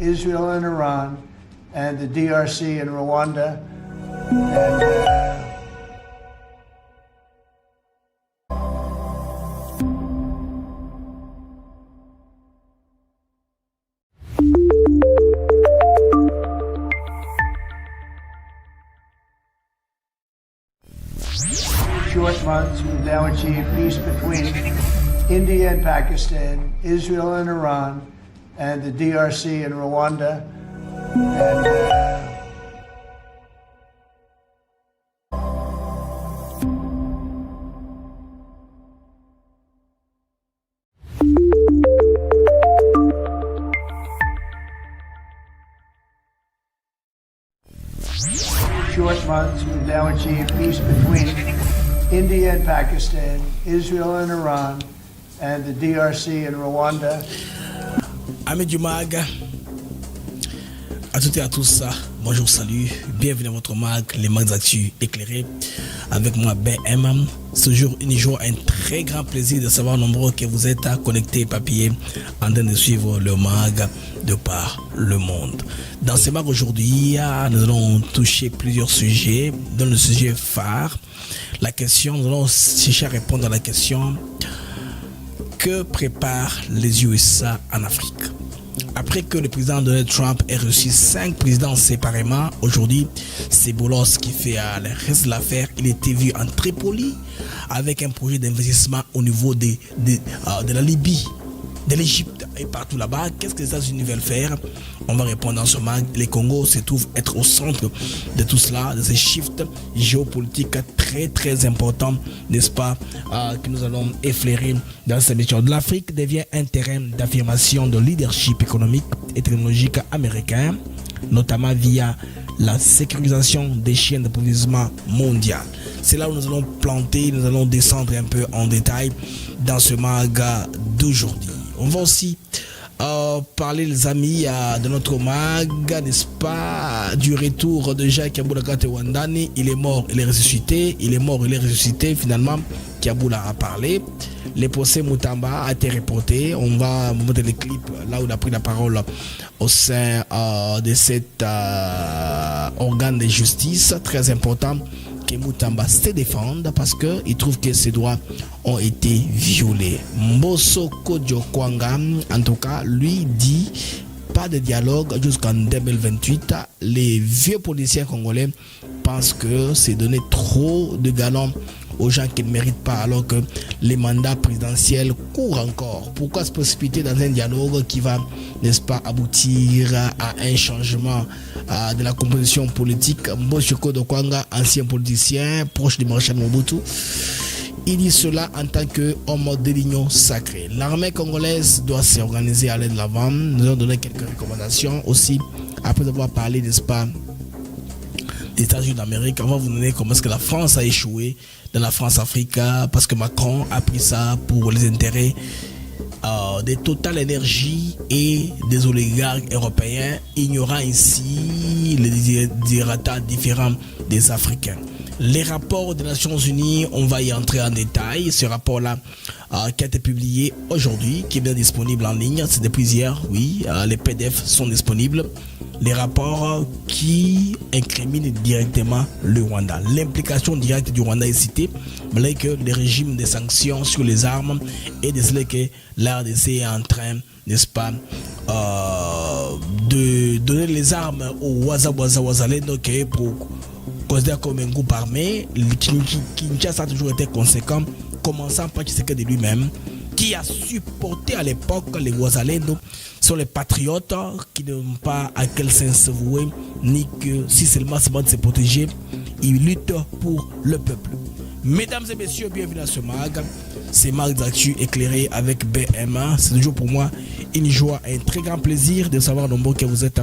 Israel and Iran, and the DRC and Rwanda. And, short months, we've now achieved peace between India and Pakistan, Israel and Iran, and the DRC and Rwanda. And, short months, we've now achieved peace between India and Pakistan, Israel and Iran, and the DRC and Rwanda. Amis du MAG, à toutes et à tous, bonjour, salut, bienvenue à votre MAG, les MAG Actu éclairés, avec moi BM. Ce jour, un très grand plaisir de savoir nombreux que vous êtes connectés, papillés, en train de suivre le MAG de par le monde. Dans ce MAG aujourd'hui, nous allons toucher plusieurs sujets, dont le sujet phare, la question, nous allons chercher à répondre à la question: que préparent les USA en Afrique? Après que le président Donald Trump ait reçu 5 présidents séparément, aujourd'hui, c'est Bolos qui fait le reste de l'affaire. Il était vu en Tripoli avec un projet d'investissement au niveau de la Libye, de l'Égypte et partout là-bas. Qu'est-ce que les États-Unis veulent faire? On va répondre dans ce mag. Les Congos se trouvent être au centre de tout cela, de ces shifts géopolitiques très très importants, n'est-ce pas, que nous allons effleurer dans cette mission. L'Afrique devient un terrain d'affirmation de leadership économique et technologique américain, notamment via la sécurisation des chaînes d'approvisionnement mondiales. C'est là où nous allons planter, nous allons descendre un peu en détail dans ce mag d'aujourd'hui. On va aussi parler, les amis, de notre mag, n'est-ce pas, du retour de Jacques Aboula Wandani. Il est mort, il est ressuscité. Il est mort, il est ressuscité. Finalement, Kaboula a parlé. Les procès Moutamba a été reporté. On va montrer les clips là où il a pris la parole au sein de cet organe de justice très important, que Moutamba se défende parce qu'il trouve que ses droits ont été violés. Mbosso Kodjo Kwanga, en tout cas, lui dit pas de dialogue jusqu'en 2028. Les vieux policiers congolais pensent que c'est donner trop de galons aux gens qui ne méritent pas, alors que les mandats présidentiels courent encore. Pourquoi se précipiter dans un dialogue qui va, n'est-ce pas, aboutir à un changement de la composition politique? Mboshoko Dokwanga, ancien politicien proche du maréchal Mobutu, il dit cela en tant qu'homme de l'union sacrée. L'armée congolaise doit s'organiser, aller de l'avant. Nous allons donner quelques recommandations aussi, après avoir parlé, n'est-ce pas, des États-Unis d'Amérique. On va vous donner comment est-ce que la France a échoué dans la France-Afrique, parce que Macron a pris ça pour les intérêts des Total Energy et des oligarques européens, ignorant ici les désirata différents des Africains. Les rapports des Nations Unies, on va y entrer en détail. Ce rapport-là qui a été publié aujourd'hui, qui est bien disponible en ligne, c'est depuis hier, oui, les PDF sont disponibles. Les rapports qui incriminent directement le Rwanda. L'implication directe du Rwanda est citée, malgré que les régimes de sanctions sur les armes et décelé que l'RDC est en train, n'est-ce pas, de donner les armes aux Wazalendo pour considérer comme un groupe armé. Kinshasa a toujours été conséquent, commençant par Tshisekedi de lui-même, qui a supporté à l'époque les Wazalendo. Sont les patriotes qui n'ont pas à quel sens se vouer, ni que si seulement c'est bon de se protéger, ils luttent pour le peuple. Mesdames et messieurs, bienvenue à ce mag. C'est Mag d'Actu éclairé avec BMA. C'est toujours pour moi une joie et un très grand plaisir de savoir nombreux que vous êtes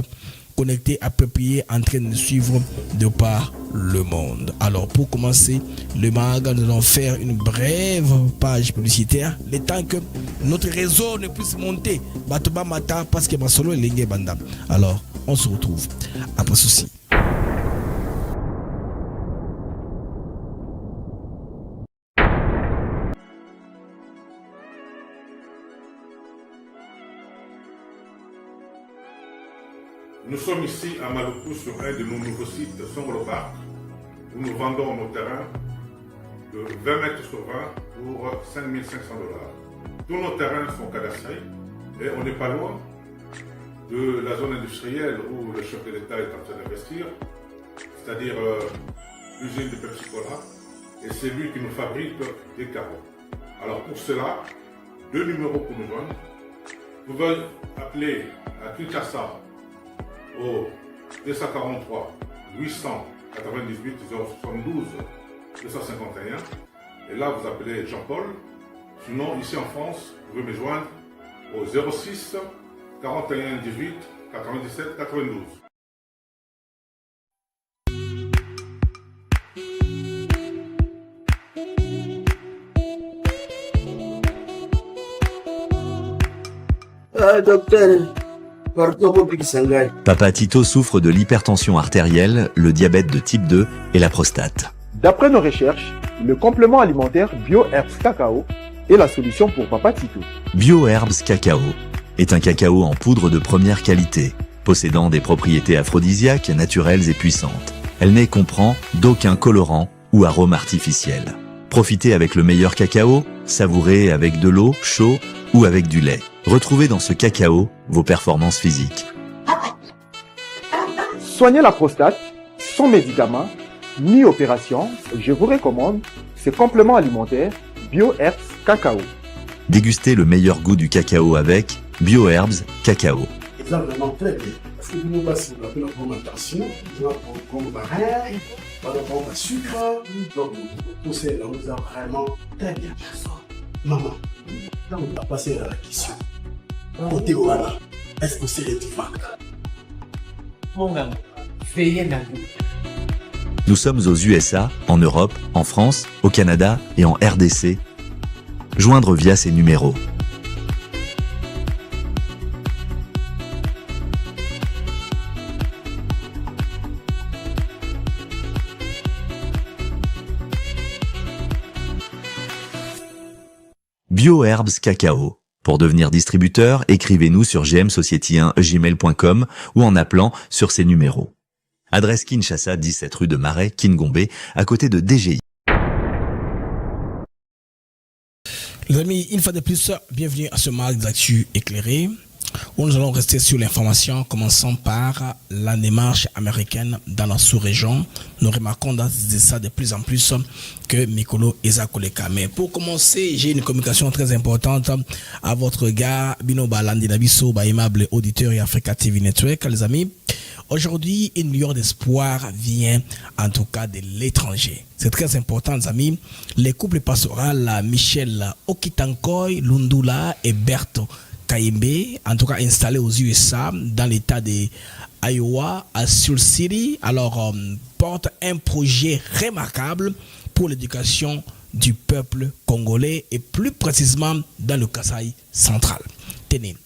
connectés, appropriés, en train de suivre de par le monde. Alors pour commencer le mag, nous allons faire une brève page publicitaire, le temps que notre réseau ne puisse monter. Batoba Mata parce que ma solo est lingue banda. Alors on se retrouve après ceci. Nous sommes ici à Maluku sur un de nos nouveaux sites Songolo Park où nous vendons nos terrains de 20 mètres sur 20 pour 5 500 $. Tous nos terrains sont cadastrés et on n'est pas loin de la zone industrielle où le chef de l'État est en train d'investir, c'est-à-dire l'usine de Pepsi Cola, et c'est lui qui nous fabrique des carreaux. Alors pour cela, 2 numéros pour nous joindre. Vous pouvez appeler à Kinshasa au 243 898 072 251. Et là, vous appelez Jean-Paul. Sinon, ici en France, vous pouvez me joindre au 06 41 18 97 92. Docteur, Papa Tito souffre de l'hypertension artérielle, le diabète de type 2 et la prostate. D'après nos recherches, le complément alimentaire BioHerbs Cacao est la solution pour Papa Tito. BioHerbs Cacao est un cacao en poudre de première qualité, possédant des propriétés aphrodisiaques, naturelles et puissantes. Elle ne comprend d'aucun colorant ou arôme artificiel. Profitez avec le meilleur cacao, savourez avec de l'eau, chaud ou avec du lait. Retrouvez dans ce cacao vos performances physiques. Soignez la prostate sans médicaments ni opération. Je vous recommande ce complément alimentaire BioHerbs Cacao. Dégustez le meilleur goût du cacao avec BioHerbs Cacao. C'est vraiment très bien. Parce que nous passons la pleine augmentation, nous avons comme barrière, nous avons le sucre, donc tout ça, nous avons vraiment très bien. Maman, là on va passer à la question. Côté Ouana, est-ce que c'est le divac? Mon gars, veillez dans vous. Nous sommes aux USA, en Europe, en France, au Canada et en RDC. Joindre via ces numéros. BioHerbs Cacao. Pour devenir distributeur, écrivez-nous sur gmsociety1gmail.com ou en appelant sur ces numéros. Adresse Kinshasa, 17 rue de Marais, Kingombe, à côté de DGI. Les amis, une fois de plus, bienvenue à ce mag d'actu éclairé, où nous allons rester sur l'information, commençant par la démarche américaine dans la sous-région. Nous remarquons dans ça de plus en plus que Mikolo Eza Koleka. Mais pour commencer, j'ai une communication très importante à votre gars, Bino Balandi Nabiso, aimable auditeur et Africa TV Network. Les amis, aujourd'hui, une lueur d'espoir vient en tout cas de l'étranger. C'est très important, les amis. Les couples pastoraux Michel Okitankoy, Lundula et Berto Kayembe, en tout cas installés aux USA, dans l'état de Iowa, à Sioux City, alors porte un projet remarquable pour l'éducation du peuple congolais et plus précisément dans le Kasaï central. Tenez,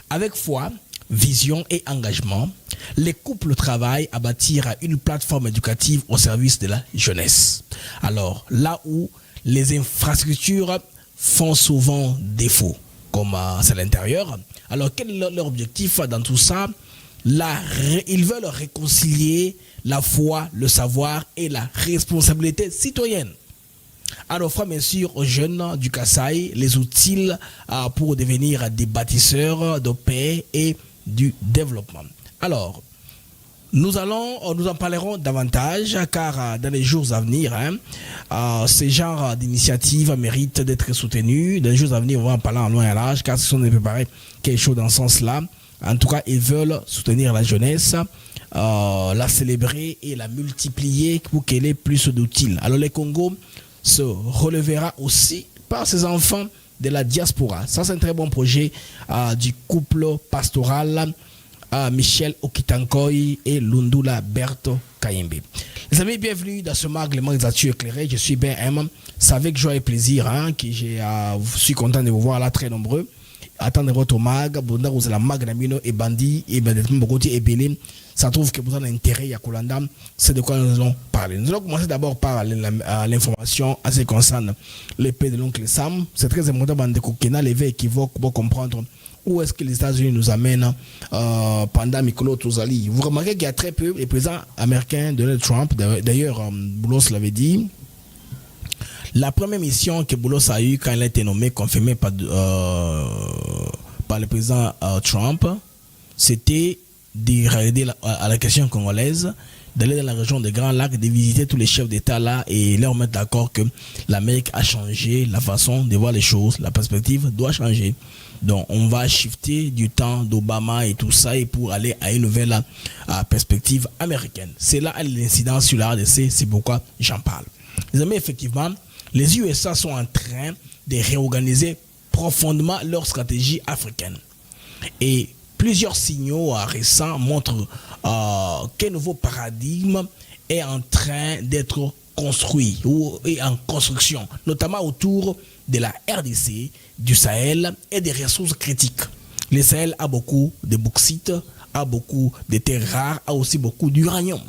avec foi, vision et engagement, les couples travaillent à bâtir une plateforme éducative au service de la jeunesse. Alors, là où les infrastructures font souvent défaut, comme c'est l'intérieur. Alors, quel est leur objectif dans tout ça? Ils veulent réconcilier la foi, le savoir et la responsabilité citoyenne. Alors, offrant bien sûr aux jeunes du Kasaï les outils pour devenir des bâtisseurs de paix et du développement. Alors, nous en parlerons davantage car dans les jours à venir, ce genre d'initiative mérite d'être soutenu. Dans les jours à venir, on va en parler en long et en large car ce sont des préparés quelque chose dans ce sens-là. En tout cas, ils veulent soutenir la jeunesse, la célébrer et la multiplier pour qu'elle ait plus d'outils. Alors, le Congo se relèvera aussi par ses enfants de la diaspora. Ça, c'est un très bon projet du couple pastoral Michel Okitankoy et Lundula Berto Kayembe. Les amis, bienvenue dans ce mag, le mag des actus éclairés. Je suis BM. C'est avec joie et plaisir que je suis content de vous voir là, très nombreux. Attendez votre mag. Vous avez la mag Namino et Bandi et Bogoti et Belém. Ça trouve que vous avez un intérêt à Kolanda. C'est de quoi nous allons parler. Nous allons commencer d'abord par l'information à ce qui concerne l'épée de l'oncle Sam. C'est très important de Kokena, les veilles équivoques pour comprendre où est-ce que les États-Unis nous amènent pendant Mikolo Tozali. Vous remarquez qu'il y a très peu, les présidents américains, Donald Trump, d'ailleurs, Boulos l'avait dit, la première mission que Boulos a eue quand il a été nommé, confirmée par le président Trump, c'était d'aider à la question congolaise, d'aller dans la région des Grands Lacs, de visiter tous les chefs d'État là et leur mettre d'accord que l'Amérique a changé la façon de voir les choses, la perspective doit changer. Donc on va shifter du temps d'Obama et tout ça et pour aller à une nouvelle perspective américaine. C'est là l'incidence sur la RDC, c'est pourquoi j'en parle. Les amis, effectivement, les USA sont en train de réorganiser profondément leur stratégie africaine. Et plusieurs signaux récents montrent qu'un nouveau paradigme est en train d'être construit ou est en construction, notamment autour de la RDC, du Sahel et des ressources critiques. Le Sahel a beaucoup de bauxite, a beaucoup de terres rares, a aussi beaucoup d'uranium.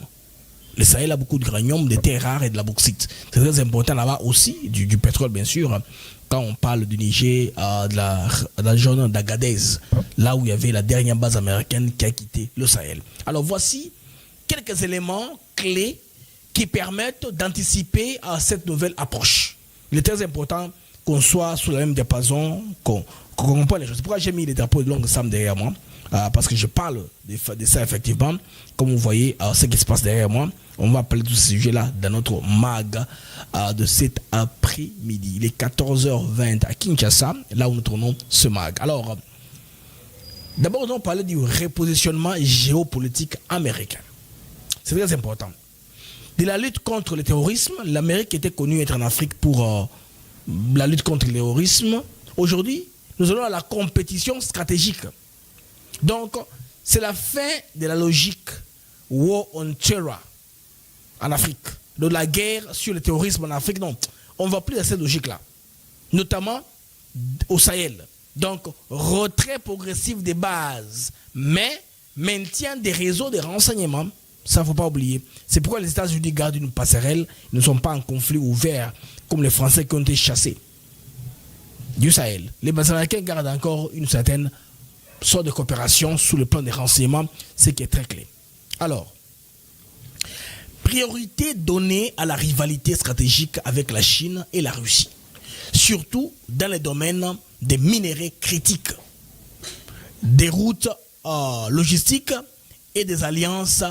Le Sahel a beaucoup d'uranium, de terres rares et de la bauxite. C'est très important là-bas aussi, du pétrole bien sûr. Quand on parle du Niger, de la région d'Agadez, là où il y avait la dernière base américaine qui a quitté le Sahel. Alors voici quelques éléments clés qui permettent d'anticiper cette nouvelle approche. Il est très important qu'on soit sous la même diapason, qu'on comprenne les choses. Pourquoi j'ai mis les drapeaux de longue Sam derrière moi? Parce que je parle de ça effectivement. Comme vous voyez, ce qui se passe derrière moi, on va parler de ce sujet-là dans notre mag de cet après-midi. Il est 14h20 à Kinshasa, là où nous tournons ce mag. Alors, d'abord, nous allons parler du repositionnement géopolitique américain. C'est très important. De la lutte contre le terrorisme, l'Amérique était connue être en Afrique pour la lutte contre le terrorisme. Aujourd'hui, nous allons à la compétition stratégique. Donc, c'est la fin de la logique War on Terror en Afrique, de la guerre sur le terrorisme en Afrique. Non, on ne va plus à cette logique-là, notamment au Sahel. Donc, retrait progressif des bases, mais maintien des réseaux de renseignement. Ça, il ne faut pas oublier. C'est pourquoi les États-Unis gardent une passerelle. Ils ne sont pas en conflit ouvert comme les Français qui ont été chassés du Sahel. Les Américains gardent encore une certaine sorte de coopération sous le plan des renseignements, ce qui est très clé. Alors, priorité donnée à la rivalité stratégique avec la Chine et la Russie, surtout dans les domaines des minéraux critiques, des routes logistiques et des alliances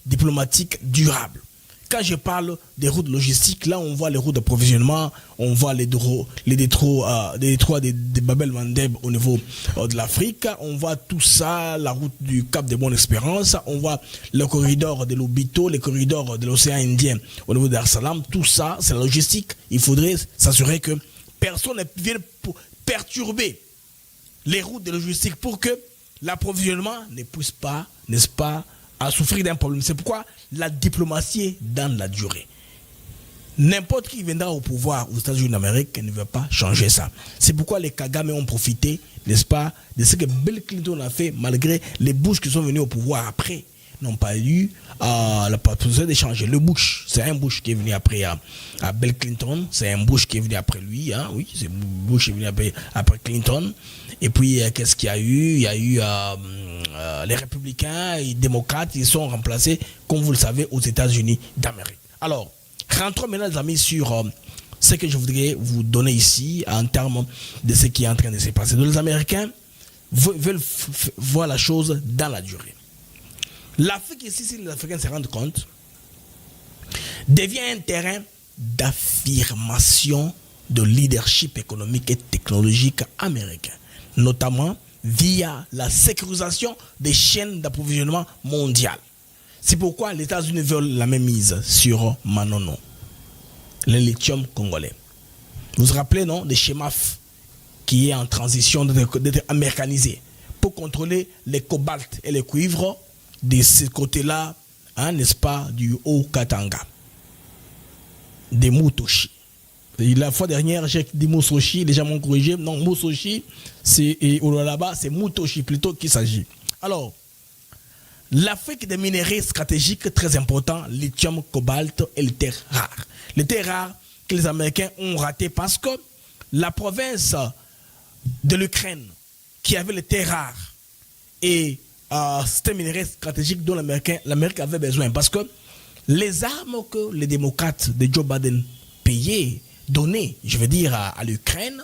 diplomatiques durables. Quand je parle des routes logistiques, là on voit les routes d'approvisionnement, on voit les détroits de Bab-el-Mandeb au niveau de l'Afrique, on voit tout ça, la route du Cap de Bonne-Espérance, on voit le corridor de l'Obito, les corridors de l'océan Indien au niveau d'Ar Salam, tout ça c'est la logistique. Il faudrait s'assurer que personne ne vienne perturber les routes de logistique pour que l'approvisionnement ne puisse pas, n'est-ce pas, à souffrir d'un problème. C'est pourquoi la diplomatie est dans la durée. N'importe qui viendra au pouvoir aux États-Unis d'Amérique ne veut pas changer ça. C'est pourquoi les Kagame ont profité, n'est-ce pas, de ce que Bill Clinton a fait, malgré les Bush qui sont venus au pouvoir après, n'ont pas eu la possibilité de changer. Le Bush, c'est un Bush qui est venu après à Bill Clinton, c'est un Bush qui est venu après lui, hein, oui, c'est Bush qui est venu après Clinton. Et puis, qu'est-ce qu'il y a eu? Il y a eu les républicains et les démocrates, ils sont remplacés, comme vous le savez, aux États-Unis d'Amérique. Alors, rentrons maintenant, les amis, sur ce que je voudrais vous donner ici en termes de ce qui est en train de se passer. Donc, les Américains veulent voir la chose dans la durée. L'Afrique, ici, si les Africains se rendent compte, devient un terrain d'affirmation de leadership économique et technologique américain, notamment via la sécurisation des chaînes d'approvisionnement mondiales. C'est pourquoi les États-Unis veulent la même mise sur Manono, le lithium congolais. Vous vous rappelez, non, des SHEMAF qui est en transition d'être américanisé pour contrôler les cobaltes et les cuivres de ce côté-là, hein, n'est-ce pas, du Haut-Katanga, des Mutoshi. Et la fois dernière, j'ai dit Musoshi, les gens m'ont corrigé. Non, Musoshi, c'est là-bas, c'est Mutoshi plutôt qu'il s'agit. Alors, l'Afrique des minéraux stratégiques très importants, lithium, cobalt et les terres rares. Les terres rares que les Américains ont raté parce que la province de l'Ukraine, qui avait les terres rares et c'était un minerai stratégique dont l'Amérique avait besoin. Parce que les armes que les démocrates de Joe Biden payaient, donnaient, je veux dire, à l'Ukraine,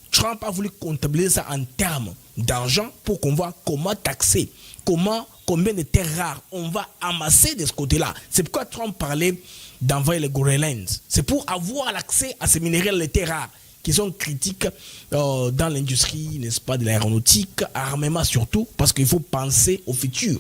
Trump a voulu comptabiliser ça en termes d'argent pour qu'on voit comment taxer, combien de terres rares on va amasser de ce côté-là. C'est pourquoi Trump parlait d'envoyer les Groenland. C'est pour avoir l'accès à ces minéraux, les terres rares, qui sont critiques dans l'industrie, n'est-ce pas, de l'aéronautique, armement surtout, parce qu'il faut penser au futur.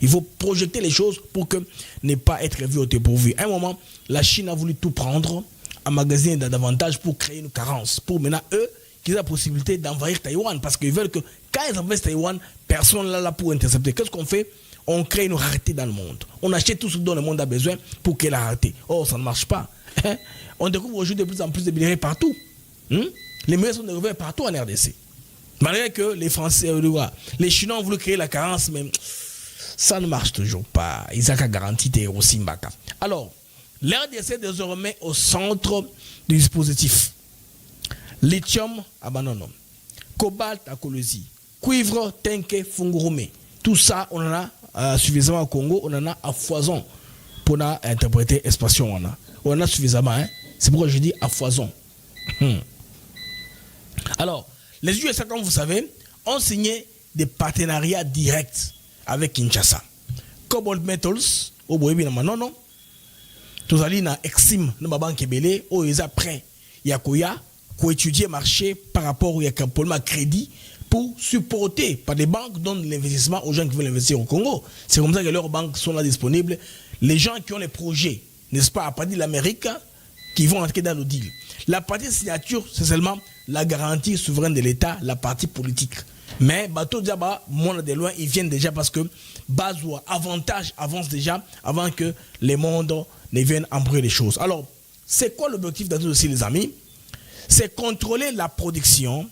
Il faut projeter les choses pour que ne pas être vu au dépourvu. À un moment, la Chine a voulu tout prendre, emmagasiner davantage pour créer une carence. Pour maintenant, eux, qu'ils aient la possibilité d'envahir Taïwan, parce qu'ils veulent que quand ils envahissent Taïwan, personne n'est là pour intercepter. Qu'est-ce qu'on fait? On crée une rareté dans le monde. On achète tout ce dont le monde a besoin pour qu'il y ait la rareté. Oh, ça ne marche pas. On découvre aujourd'hui de plus en plus de minerais partout. Les minerais sont découverts partout en RDC. Malgré que les Français, les Chinois ont voulu créer la carence, mais ça ne marche toujours pas. Isaac a garanti des Simbaka. Alors, l'RDC est désormais au centre du dispositif. Lithium à Banono, cobalt à Kolosi, cuivre, tenke, fungurume. Tout ça, on en a suffisamment au Congo, on en a à foison pour interpréter expression. On en a suffisamment. C'est pourquoi je dis à foison. Alors, les USA, comme vous savez, ont signé des partenariats directs avec Kinshasa. Cobalt Metals, au Boébi, non. Tous allés dans Exim, dans ma banque Belé, où ils sont prêts. Yakoya, pour étudier le marché par rapport au problème crédit pour supporter par des banques donnent l'investissement aux gens qui veulent investir au Congo. C'est comme ça que leurs banques sont là disponibles. Les gens qui ont les projets, n'est-ce pas, à partir de l'Amérique, qui vont entrer dans le deal. La partie signature, c'est seulement la garantie souveraine de l'État, la partie politique. Mais Bateau Diaba, monde de loin, ils viennent déjà parce que Bazoua, avantage avance déjà avant que les mondes ne viennent embrouiller les choses. Alors, c'est quoi l'objectif de tout ceci, les amis? C'est contrôler la production,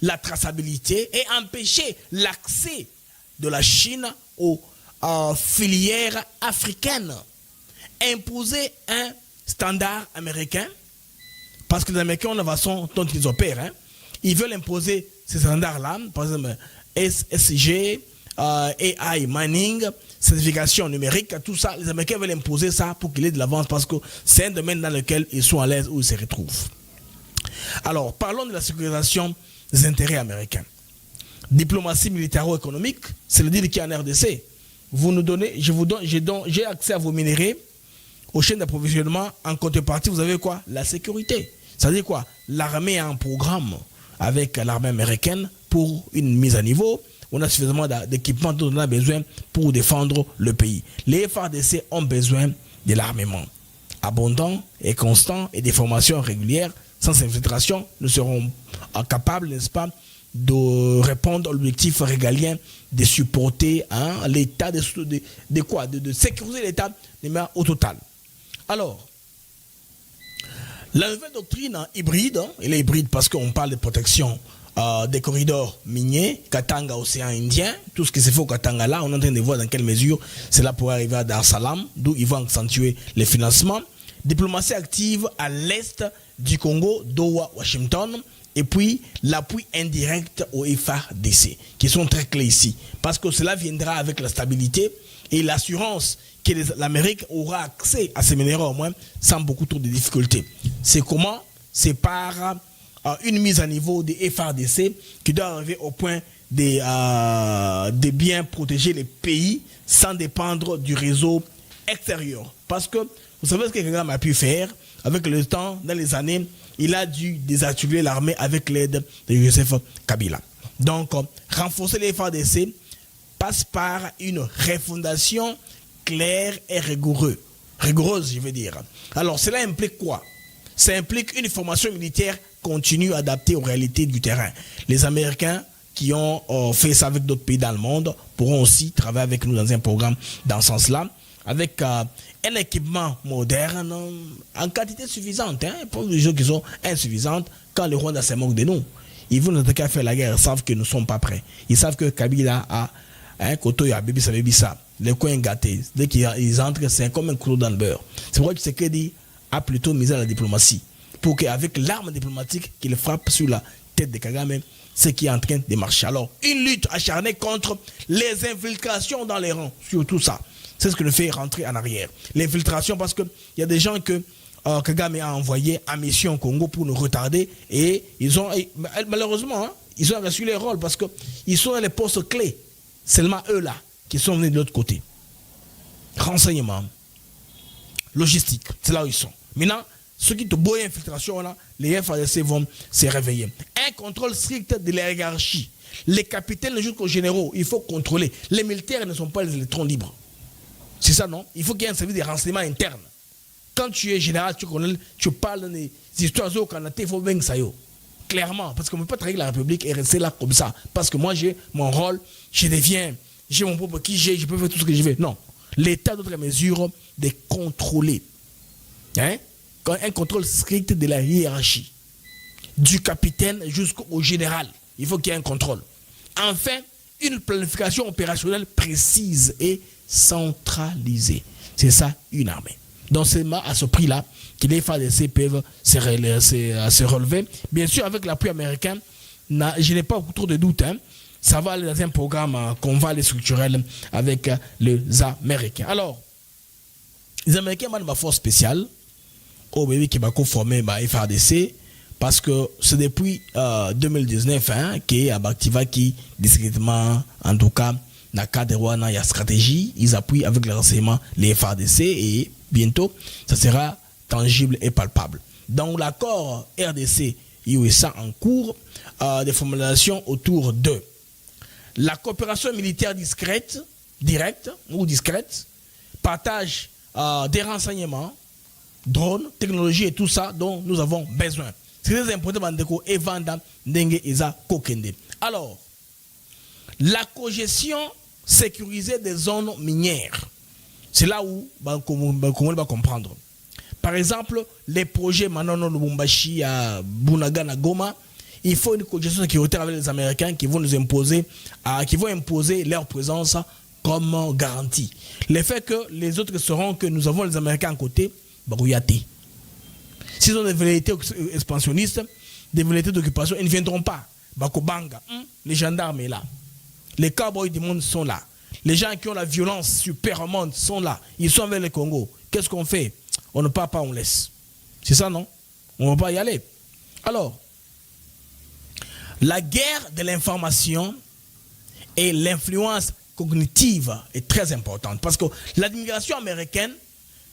la traçabilité et empêcher l'accès de la Chine aux filières africaines. Imposer un standard américain, parce que les Américains ont la façon dont ils opèrent. Ils veulent imposer ces standards-là, par exemple SSG, AI mining, certification numérique, tout ça. Les Américains veulent imposer ça pour qu'il ait de l'avance, parce que c'est un domaine dans lequel ils sont à l'aise, où ils se retrouvent. Alors, parlons de la sécurisation des intérêts américains. Diplomatie militaro-économique, c'est le deal qui est en RDC. Vous nous donnez, j'ai accès à vos minéraux, aux chaînes d'approvisionnement. En contrepartie, vous avez quoi? La sécurité. Ça veut dire quoi? L'armée a un programme avec l'armée américaine pour une mise à niveau. On a suffisamment d'équipements dont on a besoin pour défendre le pays. Les FARDC ont besoin de l'armement abondant et constant et des formations régulières. Sans infiltration, nous serons capables, n'est-ce pas, de répondre à l'objectif régalien de supporter l'État, de sécuriser l'État au total. Alors, la nouvelle doctrine hybride, elle est hybride parce qu'on parle de protection des corridors miniers, Katanga, océan Indien, tout ce qui se fait au Katanga là, on est en train de voir dans quelle mesure cela pourrait arriver à Dar es Salaam, d'où ils vont accentuer les financements. Diplomatie active à l'est du Congo, Doha, Washington, et puis l'appui indirect au FARDC, qui sont très clés ici, parce que cela viendra avec la stabilité et l'assurance que l'Amérique aura accès à ces minéraux au moins sans beaucoup trop de difficultés. C'est comment? C'est par une mise à niveau des FARDC qui doit arriver au point de bien protéger les pays sans dépendre du réseau extérieur. Parce que vous savez ce que Kagame a pu faire avec le temps, dans les années, il a dû désarticuler l'armée avec l'aide de Joseph Kabila. Donc, renforcer les FARDC passe par une refondation claire et rigoureuse, je veux dire. Alors, cela implique quoi? Ça implique une formation militaire continue adaptée aux réalités du terrain. Les Américains qui ont fait ça avec d'autres pays dans le monde pourront aussi travailler avec nous dans un programme dans ce sens-là, avec un équipement moderne en quantité suffisante, pour les gens qui sont insuffisantes quand le Rwanda se moque de nous. Ils vont nous attaquer à faire la guerre, ils savent que nous ne sommes pas prêts. Ils savent que Kabila a un couteau à Bébissa, les coins gâtés. Dès qu'ils entrent, c'est comme un couteau dans le beurre. C'est pourquoi Tshisekedi a plutôt misé à la diplomatie, pour qu'avec l'arme diplomatique qu'il frappe sur la tête de Kagame, ce qui est en train de marcher. Alors, une lutte acharnée contre les infiltrations dans les rangs, surtout ça. C'est ce qui nous fait rentrer en arrière. L'infiltration, parce qu'il y a des gens que Kagame a envoyés en mission au Congo pour nous retarder, et ils ont, malheureusement, hein, ils ont reçu les rôles parce qu'ils sont dans les postes clés. Seulement eux là, qui sont venus de l'autre côté. Renseignement, logistique, c'est là où ils sont. Maintenant, ceux qui te boivent infiltration là, les FADC vont se réveiller. Un contrôle strict de la hiérarchie. Les capitaines jusqu'aux généraux, il faut contrôler. Les militaires ne sont pas les électrons libres. C'est ça, non? Il faut qu'il y ait un service de renseignement interne. Quand tu es général, tu parles des histoires au Canada, il faut bien que ça y est. Clairement, parce qu'on ne peut pas travailler avec la République et rester là comme ça. Parce que moi, j'ai mon rôle, j'ai mon propre qui je peux faire tout ce que je veux. Non. L'État d'autres mesures de contrôler. Hein? Un contrôle strict de la hiérarchie. Du capitaine jusqu'au général. Il faut qu'il y ait un contrôle. Enfin, une planification opérationnelle précise et centralisée. C'est ça, une armée. Donc c'est à ce prix-là que les FADC peuvent se relever. Bien sûr, avec l'appui américain, je n'ai pas trop de doutes. Hein. Ça va aller dans un programme qu'on va aller structurel avec les Américains. Alors, les Américains ont une force spéciale au bébé qui va conformer la FADC parce que c'est depuis 2019 hein, que Abactiva qui discrètement, en tout cas, dans le cadre de la stratégie, ils appuient avec le renseignement les FADC et bientôt, ça sera tangible et palpable. Dans l'accord RDC-USA en cours, des formulations autour de la coopération militaire discrète, directe ou discrète, partage des renseignements, drones, technologies et tout ça dont nous avons besoin. C'est très important Bandeko et Vanda Ndenge Eza Kokende. Alors, la cogestion sécurisée des zones minières. C'est là où on va comprendre. Par exemple, les projets Manono Lubumbashi à Bunagana Goma, il faut une cogestion sécuritaire avec les Américains qui vont nous imposer, qui vont imposer leur présence comme garantie. Le fait que les autres sauront que nous avons les Américains à côté, Barouyate. S'ils ont des velléités expansionnistes, des velléités d'occupation, ils ne viendront pas. Bakobanga, les gendarmes sont là. Les cowboys du monde sont là. Les gens qui ont la violence super au monde sont là. Ils sont avec le Congo. Qu'est-ce qu'on fait? On ne part pas, on laisse. C'est ça, non? On ne va pas y aller. Alors, la guerre de l'information et l'influence cognitive est très importante parce que l'administration américaine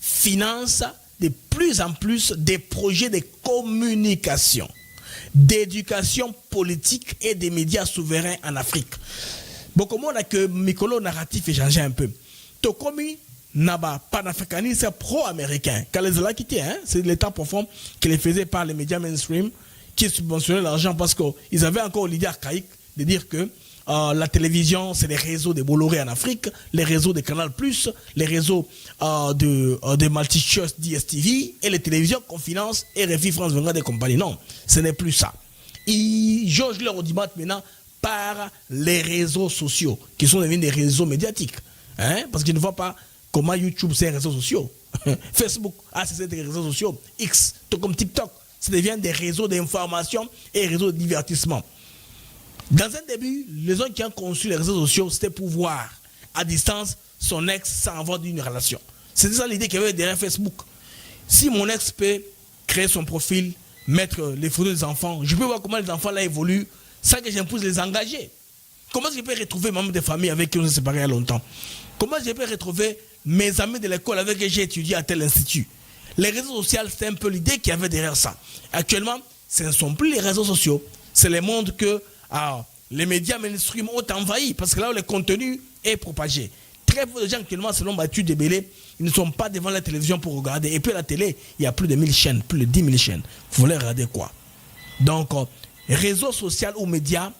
finance de plus en plus des projets de communication, d'éducation politique et des médias souverains en Afrique. Beaucoup de monde a que Mikolo narratif est changé un peu. Tokomi Naba panafricanisme pro-américain. Quand les a quittés, hein, c'est l'état profond qui les faisait par les médias mainstream qui subventionnaient l'argent parce qu'ils avaient encore l'idée archaïque de dire que la télévision, c'est les réseaux de Bolloré en Afrique, les réseaux de Canal+, les réseaux de Multichoice DSTV et les télévisions qu'on finance et RFI France 24 et compagnie. Non, ce n'est plus ça. Ils jaugent leur audimat maintenant par les réseaux sociaux qui sont devenus des réseaux médiatiques. Hein? Parce qu'ils ne voient pas comment YouTube c'est un réseau social. Facebook, c'est des réseaux sociaux. X, tout comme TikTok, ça devient des réseaux d'information et réseaux de divertissement. Dans un début, les gens qui ont conçu les réseaux sociaux, c'était pour voir à distance son ex sans avoir une relation. C'était ça l'idée qu'il y avait derrière Facebook. Si mon ex peut créer son profil, mettre les photos des enfants, je peux voir comment les enfants là évoluent sans que j'impose les engager. Comment je peux retrouver membres de famille avec qui on s'est séparés il y a longtemps? Comment je peux retrouver mes amis de l'école avec qui j'ai étudié à tel institut? Les réseaux sociaux, c'est un peu l'idée qu'il y avait derrière ça. Actuellement, ce ne sont plus les réseaux sociaux. C'est le monde que les médias mainstream ont envahi parce que là où le contenu est propagé. Très peu de gens actuellement, selon Mathieu Debélé, ils ne sont pas devant la télévision pour regarder. Et puis à la télé, il y a plus de 1000 chaînes, plus de 10 000 chaînes. Vous voulez regarder quoi? Donc, réseau social ou médias,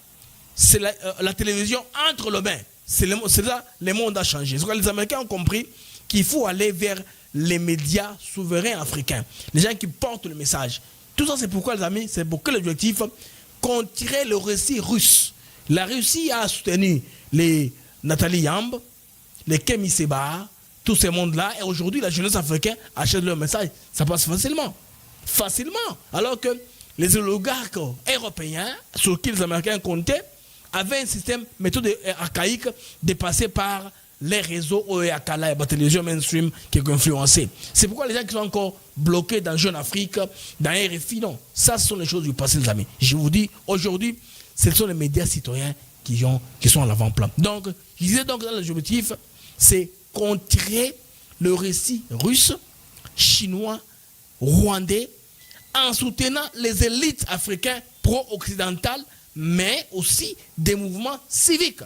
c'est la télévision entre les mains. C'est là le monde a changé. Les Américains ont compris qu'il faut aller vers les médias souverains africains. Les gens qui portent le message. Tout ça, c'est pourquoi, les amis, c'est pour que l'objectif qu'on tirait le récit russe. La Russie a soutenu les Nathalie Yamb, les Kemi Seba, tous ces mondes-là. Et aujourd'hui, la jeunesse africaine achète leur message. Ça passe facilement. Facilement. Alors que les oligarques européens, sur qui les Américains comptaient, avaient un système, méthode archaïque, de passer par les réseaux OEAKala et la télévision mainstream qui ont influencé. C'est pourquoi les gens qui sont encore bloqués dans Jeune Afrique, dans RFI, non. Ça, ce sont les choses du passé, les amis. Je vous dis, aujourd'hui, ce sont les médias citoyens qui sont à l'avant-plan. Donc, je disais donc dans l'objectif, c'est contrer le récit russe, chinois, rwandais, en soutenant les élites africaines pro-occidentales, mais aussi des mouvements civiques.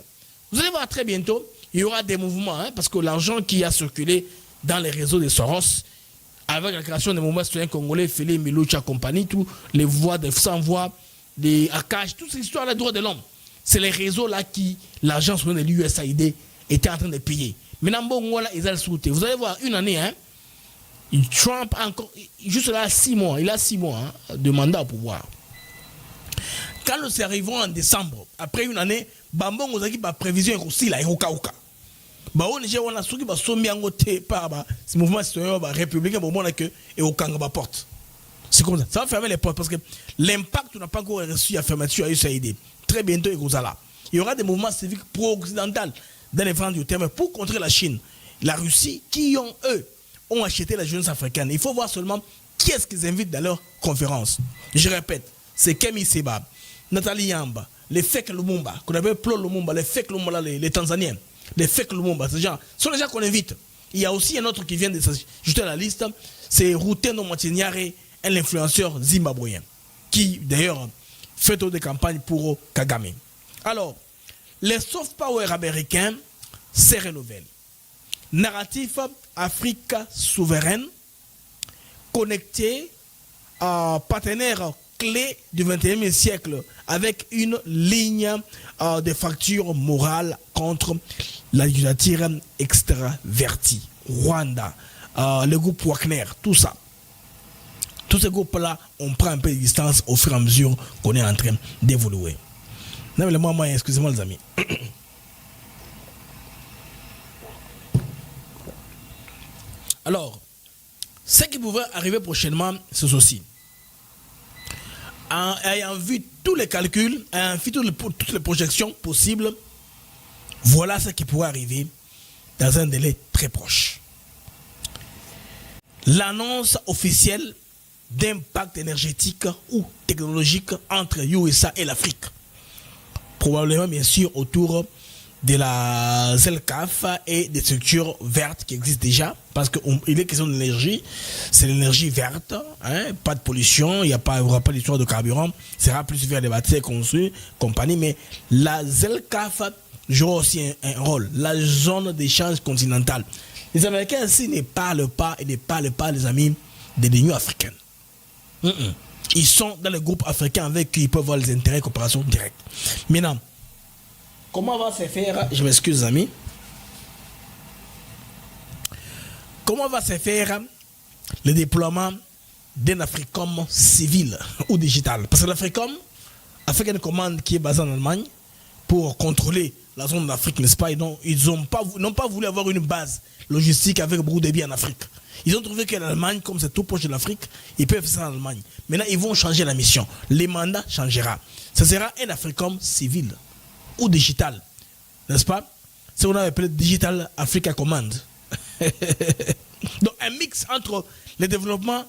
Vous allez voir très bientôt, il y aura des mouvements, parce que l'argent qui a circulé dans les réseaux de Soros, avec la création des mouvements citoyens congolais, Félix Miloucha compagnie, tous les voix de sans-voix, des Akash, toutes ces histoires des droits de l'homme. C'est les réseaux-là qui, l'argent sur de l'USAID était en train de payer. Maintenant, bon, voilà, ils ont sauté. Vous allez voir, une année, Trump a encore, juste là, 6 mois, il a 6 mois de mandat au pouvoir. Quand nous arrivons en décembre, après une année, Bambon nous a dit que prévision est aussi là, on a souki ba sommi angote par ce mouvement citoyen républicain pour moi que et au kanga porte. C'est comme ça. Ça va fermer les portes parce que l'impact n'a pas encore reçu la fermeture à USAID. Très bientôt il y aura des mouvements civiques pro-occidentaux dans les vents du terme pour contrer la Chine, la Russie qui ont acheté la jeunesse africaine. Il faut voir seulement qui est-ce qu'ils invitent dans leurs conférences. Je répète, c'est Kemi Seba, Nathalie Yamba, les Fek Lumumba, qu'on appelle Plo Lumumba, les Fek Lumumba, les Tanzaniens, les Fek Lumumba, ces gens sont les gens qu'on invite. Il y a aussi un autre qui vient de s'ajouter à la liste, c'est Rutendo Montiniare, un influenceur zimbabwéen, qui d'ailleurs fait des campagnes pour Kagame. Alors, les soft power américains se renouvellent. Narratif Afrique souveraine, connecté à partenaires clés du XXIe siècle avec une ligne de fracture morale contre la dictature extravertie. Rwanda, le groupe Wagner, tout ça. Tous ces groupes-là, on prend un peu de distance au fur et à mesure qu'on est en train d'évoluer. Non, mais moi, excusez-moi les amis. Alors, ce qui pouvait arriver prochainement, c'est ceci. En ayant vu tous les calculs, ayant vu toutes les projections possibles, voilà ce qui pourrait arriver dans un délai très proche. L'annonce officielle d'impact énergétique ou technologique entre USA et l'Afrique. Probablement, bien sûr, autour de la ZELCAF et des structures vertes qui existent déjà, parce qu'il est question de l'énergie, c'est l'énergie verte, pas de pollution, il n'y aura pas d'histoire de carburant, ça sera plus vers les bâtiments construits, compagnie, mais la ZELCAF joue aussi un rôle, la zone d'échange continentale. Les Américains ici ne parlent pas, les amis, de l'Union africaine. Ils sont dans le groupe africain avec qui ils peuvent voir les intérêts et coopération directe. Maintenant, comment va se faire, je m'excuse amis, comment va se faire le déploiement d'un Africom civil ou digital? Parce que l'Africom a fait une commande qui est basée en Allemagne pour contrôler la zone d'Afrique, n'est-ce pas? Ils n'ont pas voulu avoir une base logistique avec beaucoup de biens en Afrique. Ils ont trouvé que l'Allemagne, comme c'est tout proche de l'Afrique, ils peuvent faire ça en Allemagne. Maintenant, ils vont changer la mission. Les mandats changera. Ce sera un Africom civil ou digital, n'est-ce pas? C'est ce qu'on appelle Digital Africa Command. Donc un mix entre le développement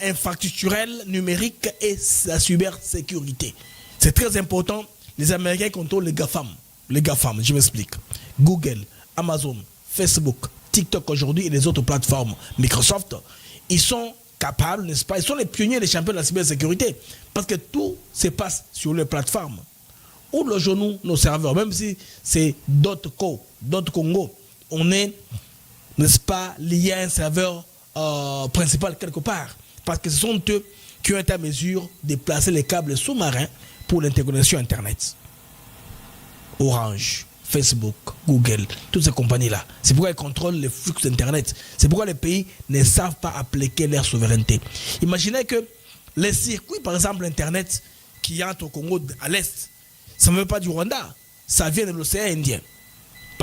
infrastructurel, numérique et la cybersécurité. C'est très important. Les Américains contrôlent les GAFAM. Les GAFAM, je m'explique. Google, Amazon, Facebook, TikTok aujourd'hui et les autres plateformes, Microsoft, ils sont capables, n'est-ce pas? Ils sont les pionniers, les champions de la cybersécurité. Parce que tout se passe sur les plateformes. Où logeons-nous nos serveurs? Même si c'est .Congo, on est, n'est-ce pas, lié à un serveur principal quelque part. Parce que ce sont eux qui ont été à mesure de placer les câbles sous-marins pour l'interconnexion Internet. Orange, Facebook, Google, toutes ces compagnies-là. C'est pourquoi ils contrôlent les flux d'Internet. C'est pourquoi les pays ne savent pas appliquer leur souveraineté. Imaginez que les circuits, par exemple, Internet qui entrent au Congo à l'Est, ça ne veut pas du Rwanda, ça vient de l'océan Indien.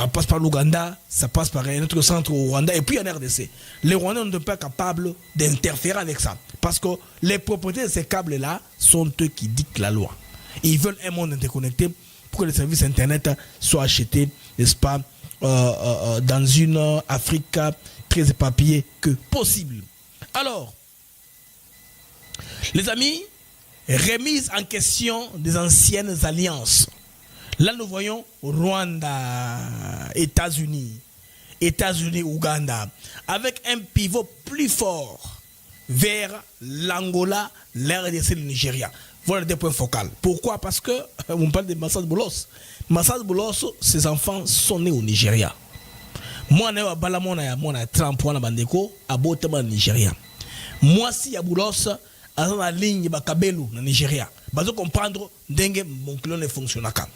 Ça passe par l'Ouganda, ça passe par un autre centre au Rwanda et puis en RDC. Les Rwandais ne sont pas capables d'interférer avec ça. Parce que les propriétaires de ces câbles-là sont eux qui dictent la loi. Ils veulent un monde interconnecté pour que les services Internet soient achetés, n'est-ce pas, dans une Afrique très éparpillée que possible. Alors, les amis, remise en question des anciennes alliances. Là, nous voyons Rwanda, États-Unis, Ouganda, avec un pivot plus fort vers l'Angola, l'RDC et le Nigeria. Voilà des points focaux. Pourquoi? Parce que, on parle de Massad Boulos. Massad Boulos, ses enfants sont nés au Nigeria. Moi, je suis 30 points à Bandeko, à Botama, Nigeria. Moi, si à Boulos, à la ligne de Kabelu, au Nigeria. Vous comprendre, dengue, mon clone ne fonctionne pas.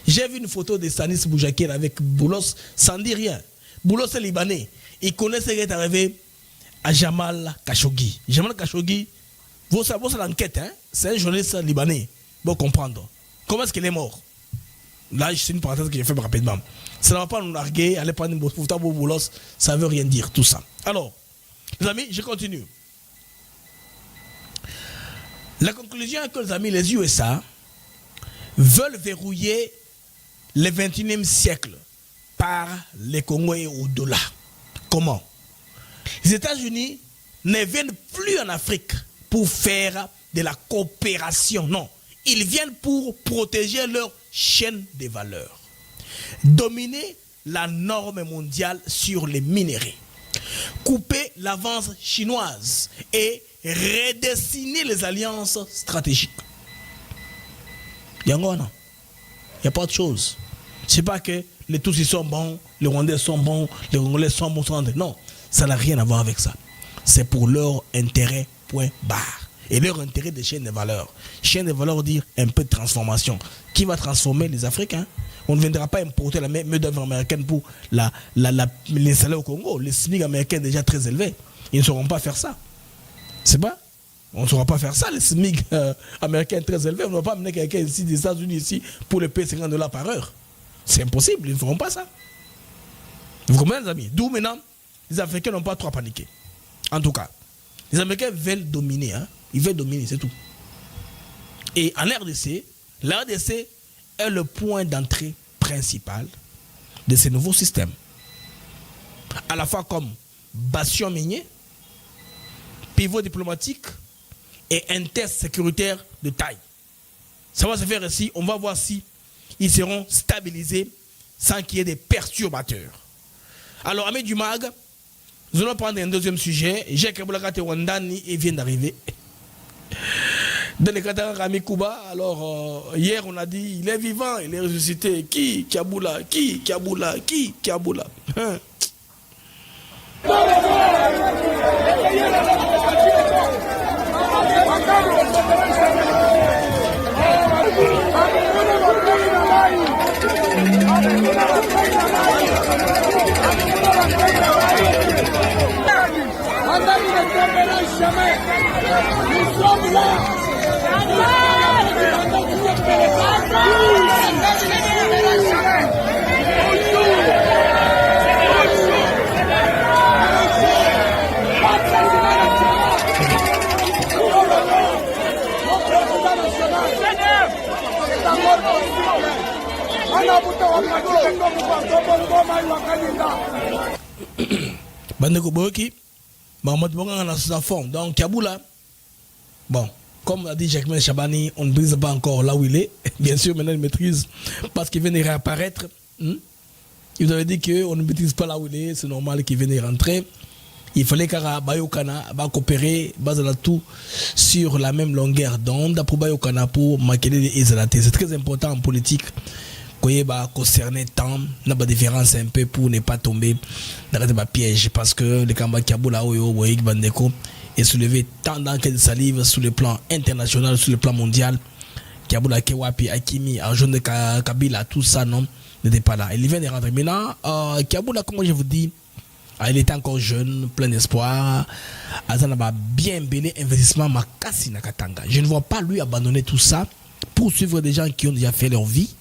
J'ai vu une photo de Stanis Boujakir avec Boulos, sans dire rien. Boulos est libanais. Il connaît ce qui est arrivé à Jamal Khashoggi. Jamal Khashoggi, vous savez l'enquête, hein? C'est un journaliste libanais. Vous comprendre. Comment est-ce qu'il est mort? Là, c'est une parenthèse que j'ai fait rapidement. Ça ne va pas nous larguer, aller prendre une Boulos, ça ne veut rien dire, tout ça. Alors, les amis, je continue. La conclusion est que les amis, les USA veulent verrouiller le 21e siècle par les Congo et au-delà. Comment? Les États-Unis ne viennent plus en Afrique pour faire de la coopération. Non, ils viennent pour protéger leur chaîne de valeur. Dominer la norme mondiale sur les minéraux. Couper l'avance chinoise et redessiner les alliances stratégiques. Il n'y a pas de chose. C'est pas que les Tutsis sont bons, les Rwandais sont bons, les Congolais sont bons. Non, ça n'a rien à voir avec ça. C'est pour leur intérêt, point barre. Et leur intérêt des chaînes de valeur. Chaîne de valeur dire un peu de transformation. Qui va transformer les Africains? On ne viendra pas importer la main d'œuvre américaine pour l'installer au Congo. Les SMIC américains sont déjà très élevés. Ils ne sauront pas faire ça. C'est pas? On ne saura pas faire ça. Les SMIC américains très élevés. On ne va pas amener quelqu'un ici des États-Unis ici pour le payer $50 par heure. C'est impossible. Ils ne feront pas ça. Vous comprenez, les amis? D'où maintenant, les Africains n'ont pas trop à paniquer. En tout cas, les Américains veulent dominer. Hein? Ils veulent dominer, c'est tout. Et en RDC, la RDC est le point d'entrée principal de ces nouveaux systèmes. À la fois comme bastion minier, pivot diplomatique et un test sécuritaire de taille. Ça va se faire ici. On va voir si ils seront stabilisés sans qu'il y ait des perturbateurs. Alors, amis du MAG, nous allons prendre un deuxième sujet. Jacques Boulakate Wandani vient d'arriver. Dans les Qatar Rami Kouba, alors hier on a dit il est vivant, il est ressuscité. Qui Kaboula? Hein? Nous sommes là. Bandeko Boki, Mahmoud Bonga dans sa forme. Donc Kaboula, bon, comme a dit Jacquemin Chabani, on ne brise pas encore là où il est. Bien sûr, maintenant il maîtrise parce qu'il vient de réapparaître. Il vous avait dit qu'on ne maîtrise pas là où il est, c'est normal qu'il vienne rentrer. Il fallait qu'à Bayokana va coopérer, basé tout sur la même longueur d'onde pour Bayokana pour marquer les isolatés. C'est très important en politique. Qu'on va concerner tant, n'a pas de différence un peu pour ne pas tomber dans le piège parce que le Kamba Kaboula Oyo Bandeko est soulevé tant d'enquêtes de salive sur le plan international, sur le plan mondial. Kaboula Kewapi, Akimi, Arjun de Kabila, tout ça non, n'était pas là. Il vient de rentrer. Maintenant, Kaboula, comme je vous dis, il était encore jeune, plein d'espoir. Azanaba bien belé investissement Makasi Nakatanga. Je ne vois pas lui abandonner tout ça pour suivre des gens qui ont déjà fait leur vie.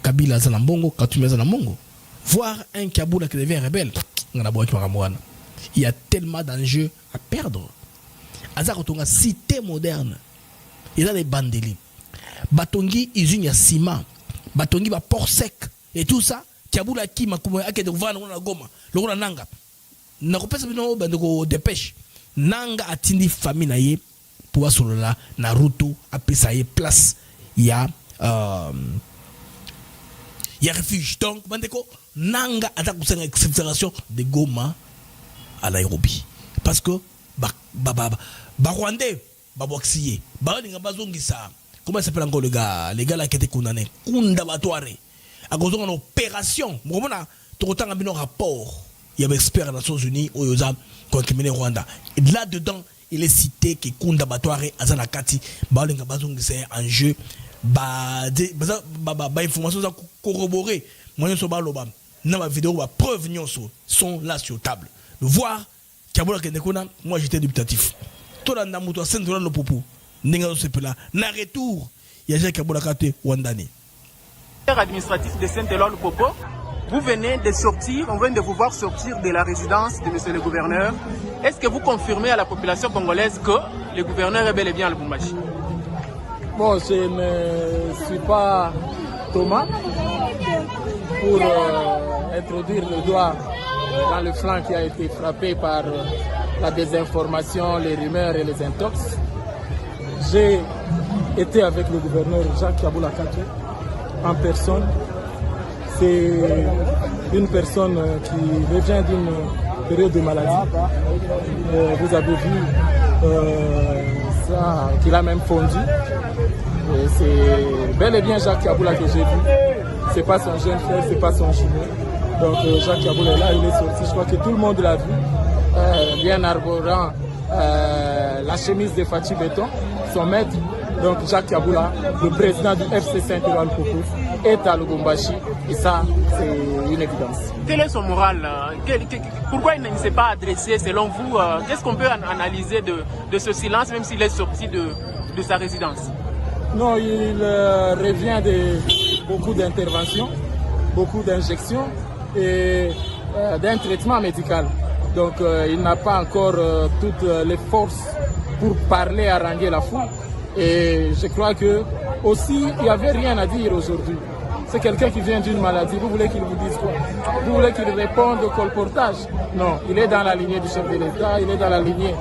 Kabila Zanambongo, Katumé Zanambongo. voir un Kaboula qui devient rebelle, il y a tellement d'enjeux à perdre. Azar Otonga, cité moderne, il y a des bandeli. Batongi, usine ya ciment. Batongi, ba port sec. Et tout ça, Kaboula qui m'a coupé, qui est devant la goma, le nanga. N'a pas de dépêche. Nanga a tindi famille naïe pour sur la Naruto a payé place. Il y a refuge. Donc, Bandeko, Nanga a une exfiltration de Goma à Nairobi. Parce que, Rwandais, Baboxiye, comment il s'appelle encore le gars? Les gars là qui étaient condamnés. Kundabatware. À cause d'une opération. Tu as un rapport. Il y avait expert des Nations Unies au Yosa contre Rwanda. Et là-dedans, il est cité que Kundabatware, Azanakati, c'est un jeu. Information corroborée. Moi, je suis dans ma vidéo, ma preuve sont là sur table. Le voir, moi j'étais dubitatif. Tout le monde a senté le popo. Na retour, il y a Jacques Kaboula Kate Wandani. Administratif de Saint-Éloi le Popo, vous venez de sortir, on vient de vous voir sortir de la résidence de monsieur le gouverneur. Est-ce que vous confirmez à la population congolaise que le gouverneur est bel et bien à Lubumbashi? Bon, je ne suis pas Thomas pour introduire le doigt dans le flanc qui a été frappé par la désinformation, les rumeurs et les intox. J'ai été avec le gouverneur Jacques Kaboula Kate en personne. C'est une personne qui revient d'une période de maladie. Vous avez vu ça, qu'il a même fondu. C'est bel et bien Jacques Kaboula que j'ai vu. C'est pas son jeune frère, c'est pas son jumeau. Donc Jacques Kaboula est là, il est sorti. Je crois que tout le monde l'a vu. Bien arborant la chemise de Fatih Béton, son maître. Donc Jacques Kaboula, le président du FC Saint-Éloi Popo, est à Lubumbashi. Et ça, c'est une évidence. Quel est son moral? Pourquoi il ne s'est pas adressé, selon vous? Qu'est-ce qu'on peut analyser de ce silence, même s'il est sorti de sa résidence? Non, il revient de beaucoup d'interventions, beaucoup d'injections et d'un traitement médical. Donc il n'a pas encore toutes les forces pour parler, haranguer la foule. Et je crois que aussi, il n'y avait rien à dire aujourd'hui. C'est quelqu'un qui vient d'une maladie. Vous voulez qu'il vous dise quoi? Vous voulez qu'il réponde au colportage? Non, il est dans la lignée du chef de l'État, il est dans la lignée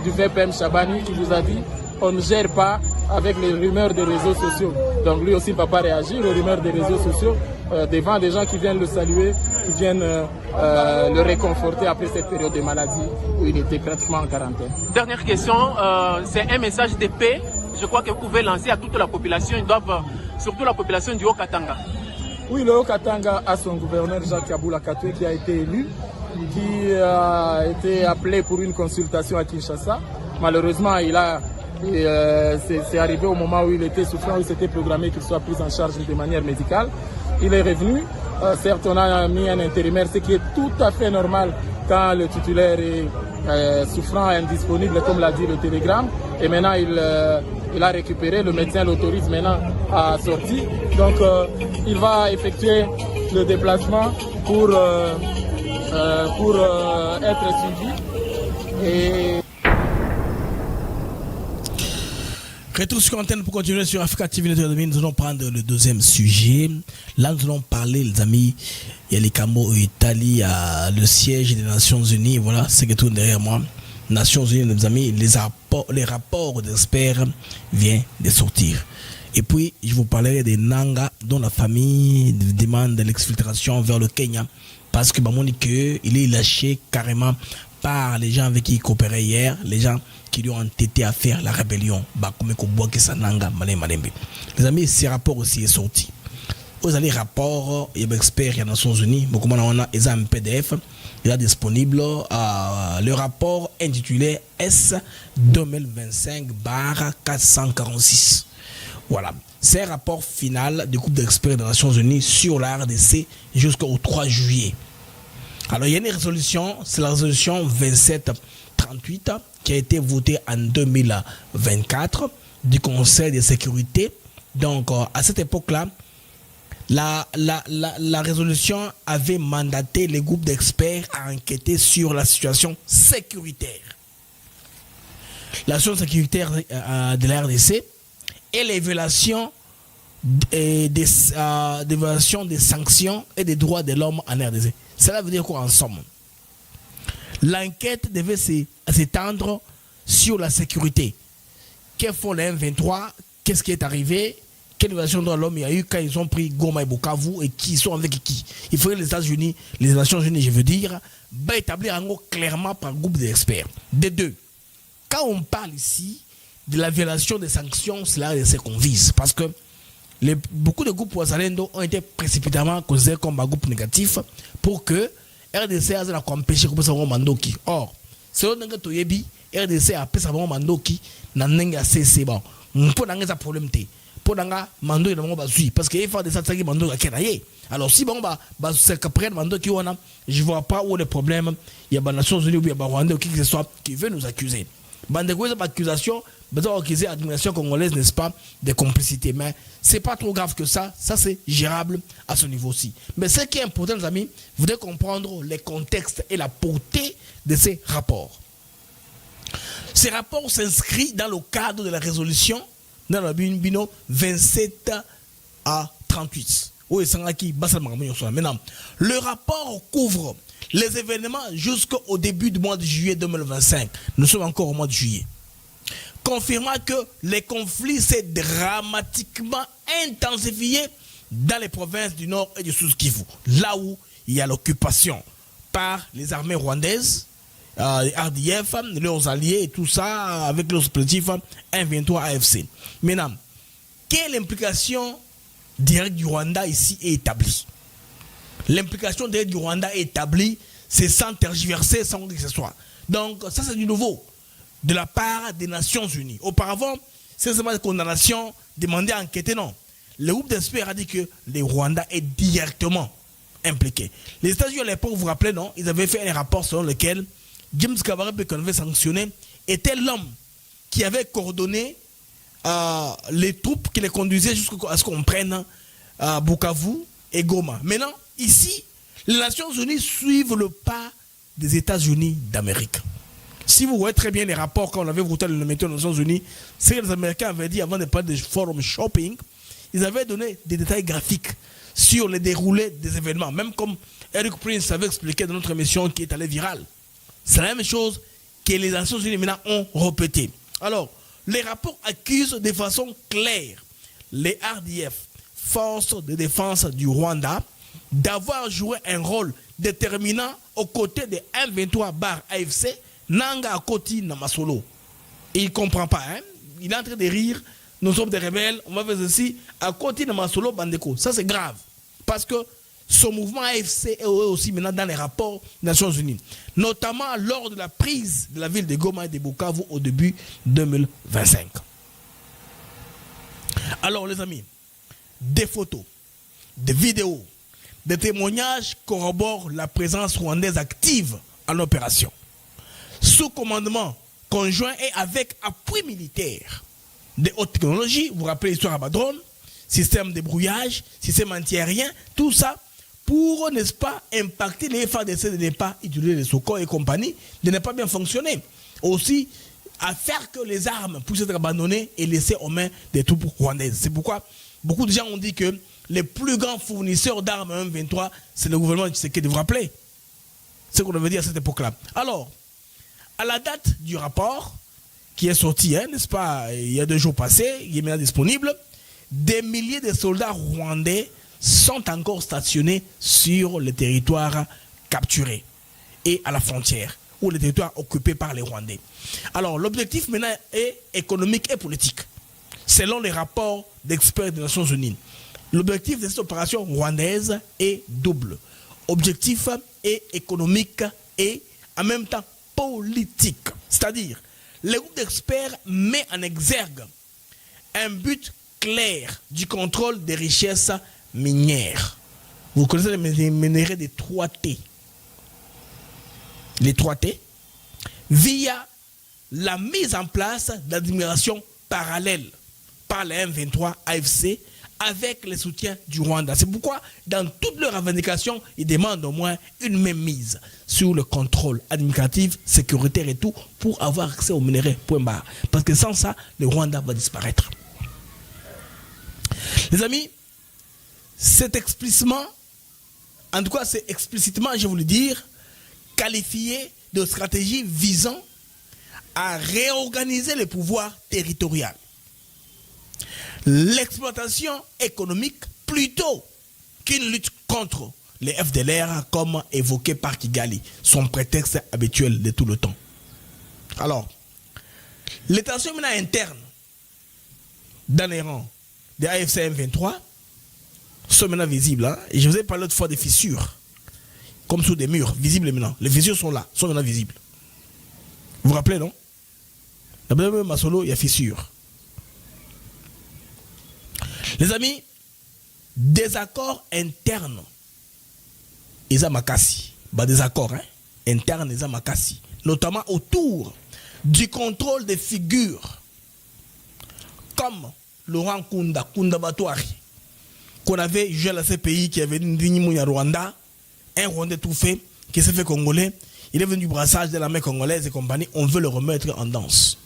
du VPM Chabani qui vous a dit on ne gère pas avec les rumeurs des réseaux sociaux. Donc lui aussi ne va pas réagir aux rumeurs des réseaux sociaux devant des gens qui viennent le saluer, qui viennent le réconforter après cette période de maladie où il était pratiquement en quarantaine. Dernière question, c'est un message de paix. Je crois que vous pouvez lancer à toute la population, ils doivent, surtout la population du Haut-Katanga. Oui, le Haut-Katanga a son gouverneur Jacques Kaboula Kate qui a été élu, qui a été appelé pour une consultation à Kinshasa. Malheureusement, c'est arrivé au moment où il était souffrant, où il s'était programmé qu'il soit pris en charge de manière médicale. Il est revenu. Certes, on a mis un intérimaire, ce qui est tout à fait normal quand le titulaire est souffrant, indisponible, comme l'a dit le télégramme. Et maintenant, il a récupéré, le médecin l'autorise maintenant à sortir. Donc, il va effectuer le déplacement pour être suivi. Et retour sur antenne pour continuer sur Africa TV. Nous allons prendre le deuxième sujet. Là, nous allons parler, les amis. Il y a les Camo Italie, le siège des Nations Unies. Voilà, c'est que tout derrière moi. Nations Unies, les amis, les rapports d'experts viennent de sortir. Et puis, je vous parlerai des Nanga, dont la famille demande l'exfiltration vers le Kenya. Parce que, il est lâché carrément par les gens avec qui il coopérait hier, les gens qui lui ont entêté à faire la rébellion. Les amis, ces rapports aussi sont sortis. Vous avez les rapports, il y a des experts des Nations Unies, beaucoup on a un PDF, il est disponible, le rapport intitulé S 2025/446. Voilà. C'est un rapport final du groupe d'experts des Nations Unies sur la RDC jusqu'au 3 juillet. Alors, il y a une résolution, c'est la résolution 2738 qui a été votée en 2024 du Conseil de sécurité. Donc, à cette époque-là, La résolution avait mandaté les groupes d'experts à enquêter sur la situation sécuritaire. La situation sécuritaire de la RDC et les violations des sanctions et des droits de l'homme en RDC. Cela veut dire quoi en somme? L'enquête devait s'étendre sur la sécurité. Que font les M23? Qu'est-ce qui est arrivé? Quelle violation de droits de l'homme il y a eu quand ils ont pris Goma et Bukavu et qui sont avec qui? Il faudrait les États-Unis, les Nations Unies, je veux dire, établir en gros clairement par groupe d'experts. De deux, quand on parle ici de la violation des sanctions, c'est la RDC qu'on vise. Parce que beaucoup de groupes Ouazalendo ont été précipitamment considérés comme un groupe négatif pour que RDC a la empêcher comme ça mandoki. Or, selon Nanga Toyebi, RDC a appelé ça mandoki na nenga CC bon. Pour nanga ça problème té. Pour nanga mando il va suivre parce que il faut des attaques mando à Kenaye. Alors si bon bah c'est qu'après mando qui on a, je vois pas où le problème. Il y a des Nations Unies ou il y a Rwanda ou qui que ce soit qui veut nous accuser. Bande de accusation, besoin d'accuser l'administration congolaise, n'est-ce pas, de complicité. Mais c'est pas trop grave que ça. Ça, c'est gérable à ce niveau-ci. Mais ce qui est important, les amis, vous devez comprendre les contextes et la portée de ces rapports. Ces rapports s'inscrivent dans le cadre de la résolution dans le bino 27 à 38. Maintenant, le rapport couvre les événements jusqu'au début du mois de juillet 2025. Nous sommes encore au mois de juillet. Confirmant que les conflits s'est dramatiquement intensifié dans les provinces du Nord et du Sud-Kivu, là où il y a l'occupation par les armées rwandaises, les RDF, leurs alliés et tout ça, avec leurs dispositifs M23 AFC. Maintenant, quelle implication directe du Rwanda ici est établie? L'implication directe du Rwanda est établie, c'est sans tergiverser, sans quoi que ce soit. Donc, ça c'est du nouveau de la part des Nations Unies. Auparavant, c'est seulement des condamnations demandées à enquêter, non. Le groupe d'experts a dit que le Rwanda est directement impliqué. Les États-Unis à l'époque, vous vous rappelez, non, ils avaient fait un rapport selon lequel James Kabarebe, qu'on avait sanctionné, était l'homme qui avait coordonné les troupes qui les conduisaient jusqu'à ce qu'on prenne Bukavu et Goma. Maintenant, ici, les Nations Unies suivent le pas des États-Unis d'Amérique. Si vous voyez très bien les rapports quand on avait voté le métier aux Nations Unies, c'est que les Américains avaient dit avant de parler de forum shopping, ils avaient donné des détails graphiques sur les déroulés des événements. Même comme Eric Prince avait expliqué dans notre émission qui est allée virale. C'est la même chose que les Nations Unies maintenant ont répété. Alors, les rapports accusent de façon claire les RDF, Forces de défense du Rwanda, d'avoir joué un rôle déterminant aux côtés de M23/AFC, Nanga Akoti Namasolo. Et il ne comprend pas, hein? Il est en train de rire. Nous sommes des rebelles, on va faire ceci. Akoti Namasolo Bandeko. Ça, c'est grave. Parce que ce mouvement AFC est aussi maintenant dans les rapports des Nations Unies. Notamment lors de la prise de la ville de Goma et de Bukavu au début 2025. Alors, les amis, des photos, des vidéos, des témoignages corroborent la présence rwandaise active en opération. Sous commandement conjoint et avec appui militaire de haute technologie, vous vous rappelez l'histoire à Badron, système de brouillage, système antiaérien, tout ça pour, n'est-ce pas, impacter les FARDC de ne pas utiliser les Sokol et compagnie, de ne pas bien fonctionner. Aussi, à faire que les armes puissent être abandonnées et laissées aux mains des troupes rwandaises. C'est pourquoi beaucoup de gens ont dit que les plus grands fournisseurs d'armes M23, c'est le gouvernement de Tshisekedi. Vous vous rappelez? C'est ce qu'on avait dit à cette époque-là. Alors, à la date du rapport, qui est sorti, hein, n'est-ce pas, il y a 2 jours passés, il est maintenant disponible, des milliers de soldats rwandais sont encore stationnés sur le territoire capturé et à la frontière, ou le territoire occupé par les Rwandais. Alors, l'objectif maintenant est économique et politique, selon les rapports d'experts des Nations Unies. L'objectif de cette opération rwandaise est double. Objectif est économique et en même temps politique. C'est-à-dire, le groupe d'experts met en exergue un but clair du contrôle des richesses minières. Vous connaissez les minerais des 3T. Les 3T, via la mise en place d'admiration parallèle par les M23 AFC avec le soutien du Rwanda. C'est pourquoi, dans toutes leurs revendications, ils demandent au moins une mainmise sur le contrôle administratif, sécuritaire et tout, pour avoir accès aux minerais. Point barre. Parce que sans ça, le Rwanda va disparaître. Les amis, c'est explicitement, en tout cas, c'est explicitement, je vais vous le dire, qualifié de stratégie visant à réorganiser le pouvoir territorial. L'exploitation économique plutôt qu'une lutte contre les FDLR comme évoqué par Kigali, son prétexte habituel de tout le temps. Alors, les tensions maintenant internes dans les rangs des AFC M23 sont maintenant visibles. Hein? Et je vous ai parlé l'autre fois des fissures, comme sous des murs, visibles maintenant. Les fissures sont là, sont maintenant visibles. Vous vous rappelez, non? D'abord, Masolo, il y a fissures. Les amis, désaccords internes, ils ont makasi. Désaccords internes, ils ont makasi. Notamment autour du contrôle des figures comme Laurent Kunda Batouari, qu'on avait jugé à la CPI, qui avait venu à Rwanda, un Rwandais tout fait, qui s'est fait congolais. Il est venu du brassage de l'armée congolaise et compagnie. On veut le remettre en danse.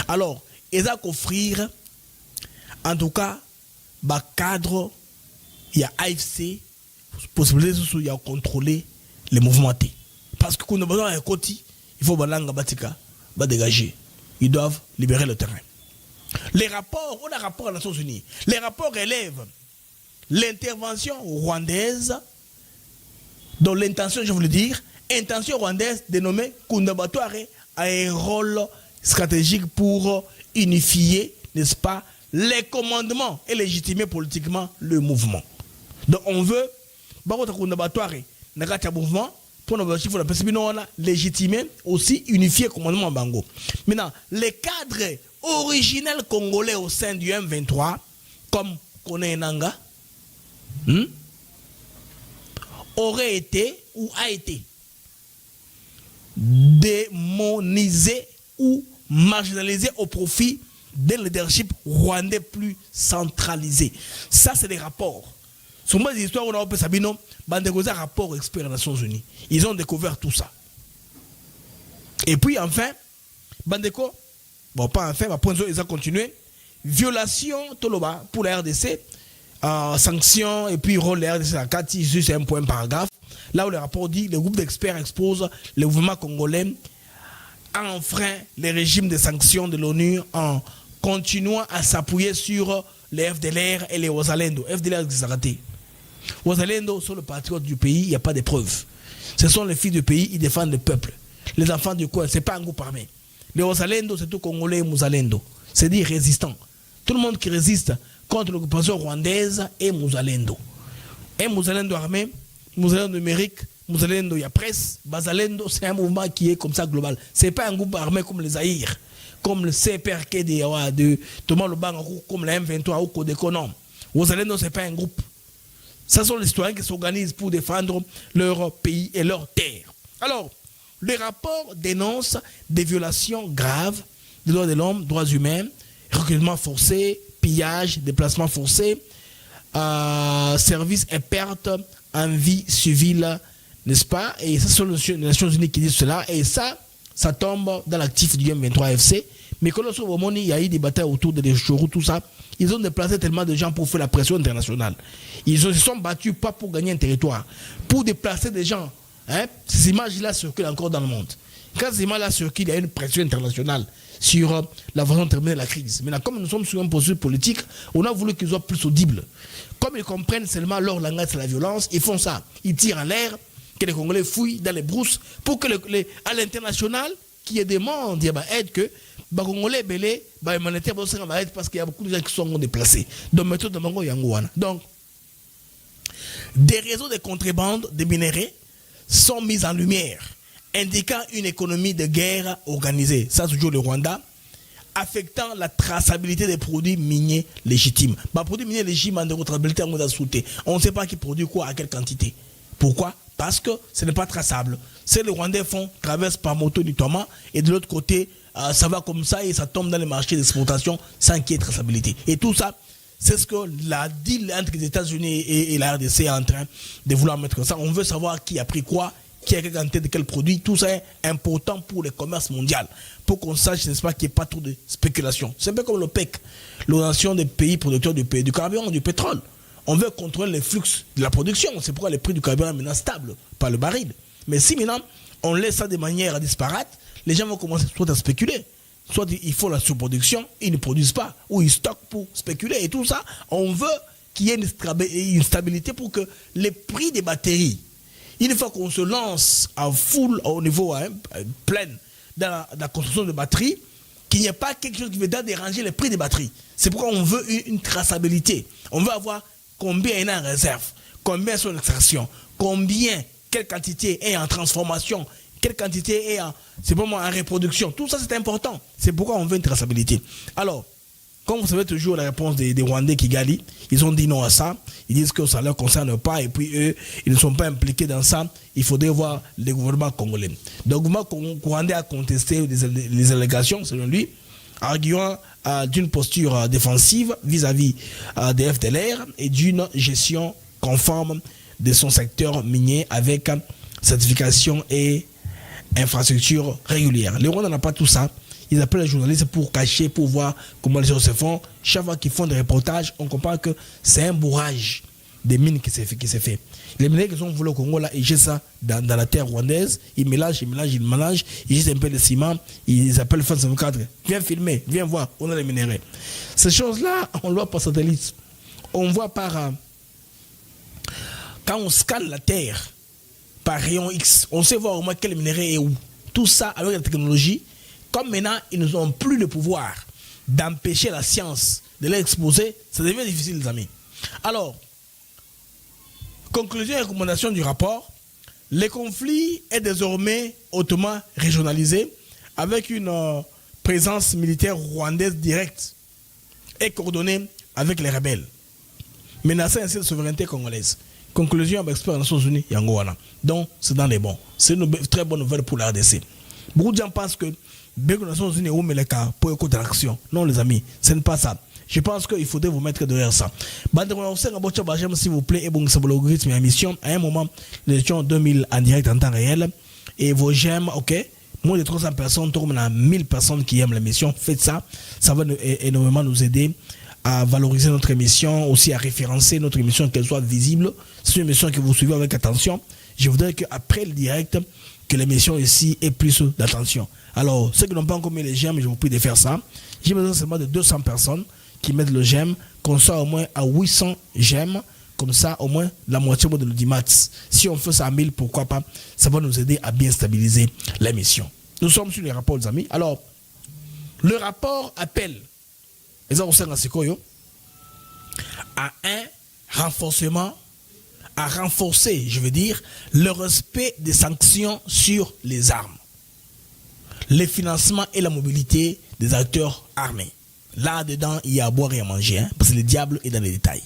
Alors, ils ont offrir, en tout cas, cadre, il y a AFC, possibilité de contrôler les mouvements. Parce que quand on a besoin d'un côté, il faut dégager. Ils doivent libérer le terrain. Les rapports, on a un rapport aux Nations Unies. Les rapports relèvent l'intervention rwandaise, dont l'intention, je veux le dire, intention rwandaise dénommée Kunda Batouari a un rôle stratégique pour unifier, n'est-ce pas, les commandements et légitimer politiquement le mouvement. Donc on veut, Kunda Batouari, un mouvement, pour l'objectif de légitimer, aussi unifier le commandement Bango. Maintenant, les cadres originels congolais au sein du M23, comme Kone Nanga, aurait été ou a été démonisé ou marginalisé au profit d'un leadership rwandais plus centralisé. Ça, c'est des rapports. Sur les histoires, on a appelé Sabino, un rapport expert des Nations Unies. Ils ont découvert tout ça. Et puis, enfin, Bandeko, bon, pas enfin, ils ont continué. Violation, Toloba, pour la RDC, sanctions, et puis rôle de la RDC à 4, c'est un point paragraphe. Là où le rapport dit, le groupe d'experts expose le gouvernement congolais a enfreint les régimes de sanctions de l'ONU en continuant à s'appuyer sur les FDLR et les Wazalendo. FDLR qui s'est raté. Wazalendo sont le patriote du pays, il n'y a pas de preuves. Ce sont les filles du pays, ils défendent le peuple. Les enfants du coin, ce n'est pas un groupe armé. Les Wazalendo, c'est tout Congolais et Mouzalendo. C'est-à-dire résistants. Tout le monde qui résiste contre l'occupation rwandaise est Mouzalendo. Un Mouzalendo armé, Mouzalendo numérique, Mouzalendo, il y a presse, Bazalendo, c'est un mouvement qui est comme ça global. Ce n'est pas un groupe armé comme les Zaïre, comme le CPRK de Thomas Lobang, comme la M23 ou Kodeko, non. Mouzalendo, ce n'est pas un groupe. Ce sont les citoyens qui s'organisent pour défendre leur pays et leur terre. Alors, le rapport dénonce des violations graves des droits de l'homme, droits humains, recrutement forcé, pillage, déplacement forcé, services et pertes en vie civile, n'est-ce pas? Et ça, ce sont les Nations Unies qui disent cela. Et ça tombe dans l'actif du M23FC. Mais quand il y a eu des batailles autour de l'Échorou, tout ça, ils ont déplacé tellement de gens pour faire la pression internationale. Ils se sont battus pas pour gagner un territoire, pour déplacer des gens. Hein? Ces images-là circulent encore dans le monde. Quand ces images-là circulent, il y a une pression internationale sur la façon de terminer la crise. Maintenant, comme nous sommes sur un processus politique, on a voulu qu'ils soient plus audibles. Comme ils comprennent seulement leur langage, c'est la violence, ils font ça. Ils tirent en l'air, que les Congolais fouillent dans les brousses, pour que à l'international, qui est demande, il y a aide que les Congolais belé, humanitaire, parce qu'il y a beaucoup de gens qui sont déplacés. Donc, méthode de Mango Yangouana. Donc, des réseaux de contrebande de minerais sont mis en lumière, indiquant une économie de guerre organisée. Ça, c'est toujours le Rwanda, affectant la traçabilité des produits miniers légitimes. Produits miniers légitimes en traçabilité, on ne sait pas qui produit quoi, à quelle quantité. Pourquoi? Parce que ce n'est pas traçable. C'est les Rwandais traversent par moto du Thomas, et de l'autre côté, ça va comme ça et ça tombe dans les marchés d'exportation sans qu'il y ait traçabilité. Et tout ça, C'est ce que la deal entre les États-Unis et la RDC est en train de vouloir mettre comme ça. On veut savoir qui a pris quoi, qui a quelle quantité de quel produit. Tout ça est important pour le commerce mondial. Pour qu'on sache, n'est-ce pas, qu'il n'y ait pas trop de spéculation. C'est un peu comme l'OPEC, l'Organisation des pays producteurs du carburant, du pétrole. On veut contrôler les flux de la production. C'est pourquoi le prix du carburant est maintenant stable, par le baril. Mais si maintenant on laisse ça de manière disparate, les gens vont commencer soit à spéculer. Soit il faut la surproduction, ils ne produisent pas, ou ils stockent pour spéculer. Et tout ça, on veut qu'il y ait une stabilité pour que les prix des batteries, une fois qu'on se lance à full, au niveau plein, dans la construction de batteries, qu'il n'y ait pas quelque chose qui va déranger les prix des batteries. C'est pourquoi on veut une traçabilité. On veut avoir combien il y a en réserve, combien sont en extraction, combien, quelle quantité est en transformation, quelle quantité est en reproduction. Tout ça, c'est important. C'est pourquoi on veut une traçabilité. Alors, comme vous savez toujours la réponse des Rwandais Kigali, ils ont dit non à ça. Ils disent que ça ne leur concerne pas et puis eux, ils ne sont pas impliqués dans ça. Il faudrait voir le gouvernement congolais. Donc, le gouvernement rwandais a contesté les allégations, selon lui, arguant d'une posture défensive vis-à-vis des FDLR et d'une gestion conforme de son secteur minier avec certification et infrastructure régulière. Les Rwandais n'ont pas tout ça. Ils appellent les journalistes pour cacher, pour voir comment les choses se font. Chaque fois qu'ils font des reportages, on comprend que c'est un bourrage des mines qui s'est fait. Les miniers qui sont volés au Congo, là, ils jettent ça dans la terre rwandaise. Ils mélangent, ils jettent un peu de ciment. Ils appellent France 24. Viens filmer, viens voir, on a les minéraux. Ces choses-là, on le voit par satellite. On voit par... quand on scanne la terre, par rayon X, on sait voir au moins quel minerai est où. Tout ça avec la technologie, comme maintenant ils n'ont plus le pouvoir d'empêcher la science de l'exposer, ça devient difficile, les amis. Alors, conclusion et recommandation du rapport, le conflit est désormais hautement régionalisé avec une présence militaire rwandaise directe et coordonnée avec les rebelles, menaçant ainsi la souveraineté congolaise. Conclusion avec expert des Nations Unies, Yangoana. Donc, c'est dans les bons. C'est une très bonne nouvelle pour la RDC. Beaucoup de gens pensent que les Nations Unies ont mis les cas pour écouter de l'action. Non, les amis, ce n'est pas ça. Je pense qu'il faudrait vous mettre derrière ça. S'il vous plaît, et bon, c'est l'algorithme et la mission. À un moment, nous étions 2000 en direct en temps réel. Et vos j'aime, ok. Moins de 300 personnes, tournent à 1000 personnes qui aiment l'émission. Faites ça. Ça va énormément nous aider à valoriser notre émission, aussi à référencer notre émission, qu'elle soit visible. C'est une émission que vous suivez avec attention. Je voudrais qu'après le direct, que l'émission ici ait plus d'attention. Alors, ceux qui n'ont pas encore mis les j'aime, je vous prie de faire ça. J'ai besoin seulement de 200 personnes qui mettent le j'aime, qu'on soit au moins à 800 j'aime, comme ça, au moins la moitié de l'audimat. Si on fait ça à 1000, pourquoi pas, ça va nous aider à bien stabiliser l'émission. Nous sommes sur les rapports, les amis. Alors, le rapport appelle à un renforcement, à renforcer, je veux dire, le respect des sanctions sur les armes, le financement et la mobilité des acteurs armés. Là-dedans, il y a à boire et à manger, parce que le diable est dans les détails.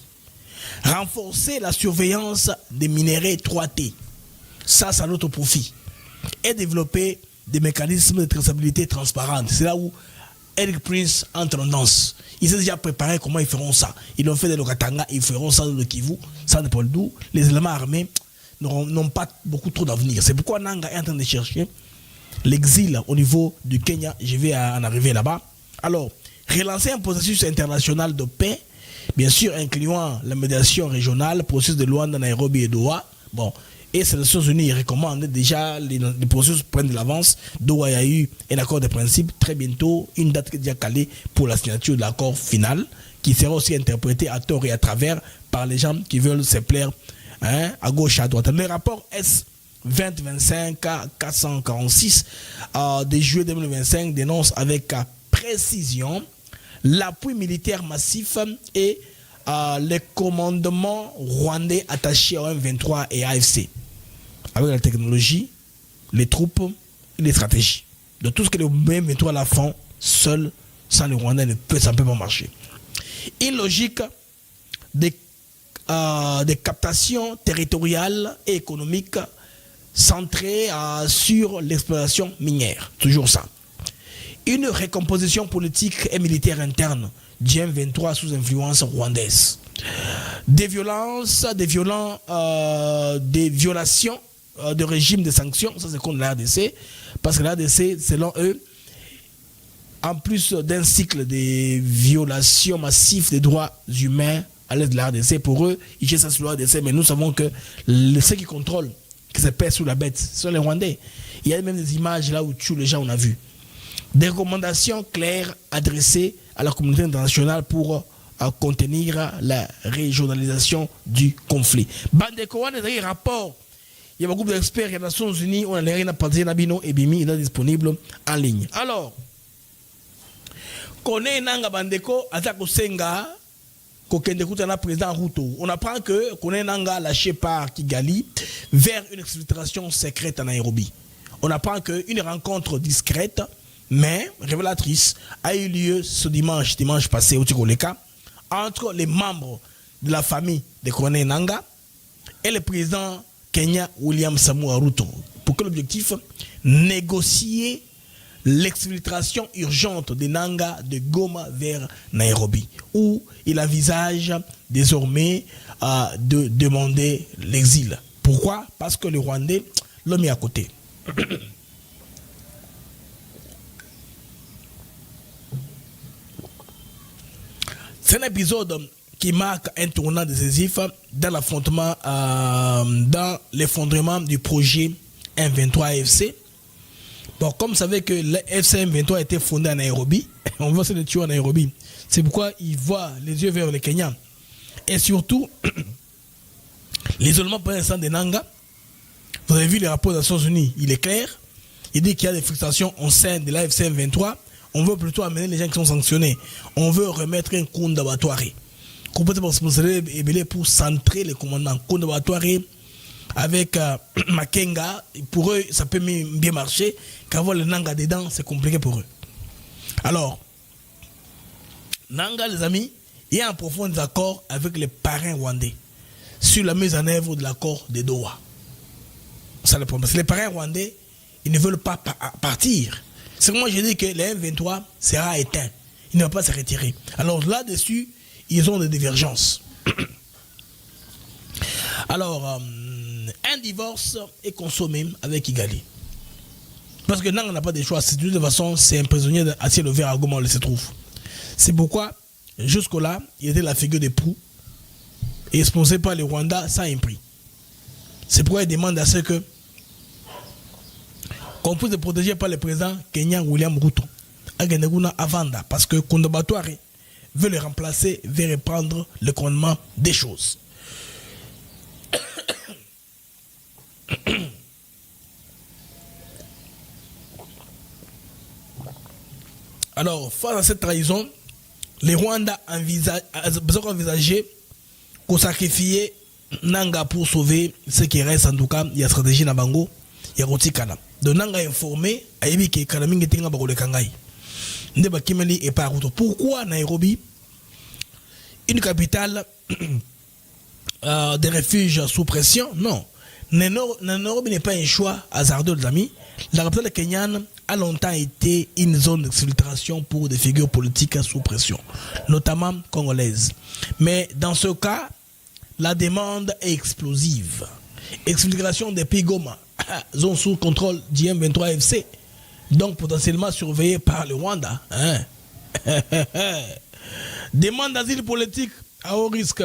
Renforcer la surveillance des minéraux 3T, ça, c'est à notre profit. Et développer des mécanismes de traçabilité transparente. C'est là où Eric Prince entre en danse. Ils ont déjà préparé comment ils feront ça. Ils l'ont fait dans le Katanga, ils feront ça dans le Kivu, ça dépend d'où. Les éléments armés n'ont pas beaucoup trop d'avenir. C'est pourquoi Nanga est en train de chercher l'exil au niveau du Kenya. Je vais en arriver là-bas. Alors, relancer un processus international de paix, bien sûr incluant la médiation régionale, processus de Luanda, Nairobi et Doha. Bon, et les Nations Unies recommandent déjà, les processus prennent de l'avance. Doha, il y a eu un accord de principe. Très bientôt, une date qui est déjà calée pour la signature de l'accord final, qui sera aussi interprété à tort et à travers par les gens qui veulent se plaire à gauche et à droite. Le rapport S 2025-446 de juillet 2025 dénonce avec précision l'appui militaire massif et les commandements rwandais attachés au M23 et AFC, avec la technologie, les troupes et les stratégies. De tout ce que les M23 la font, seul, sans les Rwandais, ça ne peut pas marcher. Une logique de captation territoriale et économique centrée sur l'exploitation minière. Toujours ça. une récomposition politique et militaire interne du M23 sous influence rwandaise. Des violations de régime de sanctions, ça c'est contre la RDC, parce que la RDC, selon eux, en plus d'un cycle de violations massives des droits humains à l'aide de la RDC, pour eux, ils cherchent ça sur la RDC, mais nous savons que ceux qui contrôlent, qui se pèsent sous la bête, ce sont les Rwandais. Il y a même des images là où les gens on a vu. Des recommandations claires adressées à la communauté internationale pour contenir la régionalisation du conflit. Bandeko, on a des rapports. Il y a un groupe d'experts des Nations Unies, on a rien à partir d'Abino et Bimi, il est disponible en ligne. Alors, Kone Nanga Bandeko, Atako Senga, Kokendekutana président Ruto. On apprend que Kone Nanga a lâché par Kigali vers une exfiltration secrète à Nairobi. On apprend qu'une rencontre discrète, mais révélatrice, a eu lieu ce dimanche passé au Tikoleka, entre les membres de la famille de Kone Nanga et le président Kenya William Samoei Ruto. Pour quel objectif? Négocier l'exfiltration urgente de Nanga de Goma vers Nairobi, où il envisage désormais de demander l'exil. Pourquoi? Parce que le Rwandais l'a mis à côté. C'est un épisode qui marque un tournant décisif dans l'affrontement, dans l'effondrement du projet M23 AFC. Bon, comme vous savez que le FC M23 a été fondé à Nairobi, on va se le tuer à Nairobi. C'est pourquoi il voit les yeux vers le Kenya. Et surtout, l'isolement pour l'instant de Nanga. Vous avez vu les rapports des Nations Unies, il est clair. Il dit qu'il y a des frustrations au sein de l'AFC M23. On veut plutôt amener les gens qui sont sanctionnés. On veut remettre un coup d'abattoir. Pour centrer les commandants. Coup d'abattoir avec Makenga. Pour eux, ça peut bien marcher. Qu'avoir le Nanga dedans, c'est compliqué pour eux. Alors, Nanga, les amis, il y a un profond désaccord avec les parrains rwandais sur la mise en œuvre de l'accord de Doha. Ça le problème. Parce que les parrains rwandais, ils ne veulent pas partir. C'est que moi je dis que le M23 sera éteint. Il ne va pas se retirer. Alors là-dessus, ils ont des divergences. Alors, un divorce est consommé avec Kigali. Parce que Nanga n'a pas de choix. De toute façon, c'est un prisonnier à ciel ouvert à Goma où il se trouve. C'est pourquoi, jusque-là, il était la figure d'époux et exposé par le Rwanda sans un prix. C'est pourquoi il demande à ce que qu'on puisse être protégé par le président Kenya William Ruto Avanda, parce que Kondobatouare veut le remplacer, veut reprendre le commandement des choses. Alors, face à cette trahison, les Rwandais ont envisagé qu'on sacrifier Nanga pour sauver ce qui reste. En tout cas, il y a stratégie Nabango, il y a Rotikana. Donc Nanga informé, Aïbi qui est Kalamingi Tinga Bagole Kangai. Ndeba Kimeli et pas Ruto. Pourquoi Nairobi, une capitale des refuges sous pression? Non. Nairobi n'est pas un choix hasardeux, les amis. La capitale kenyane a longtemps été une zone d'exfiltration pour des figures politiques sous pression, notamment congolaises. Mais dans ce cas, la demande est explosive. Exfiltration des pays Goma, zone sous contrôle du M23 FC, donc potentiellement surveillée par le Rwanda. Hein? Demande d'asile politique à haut risque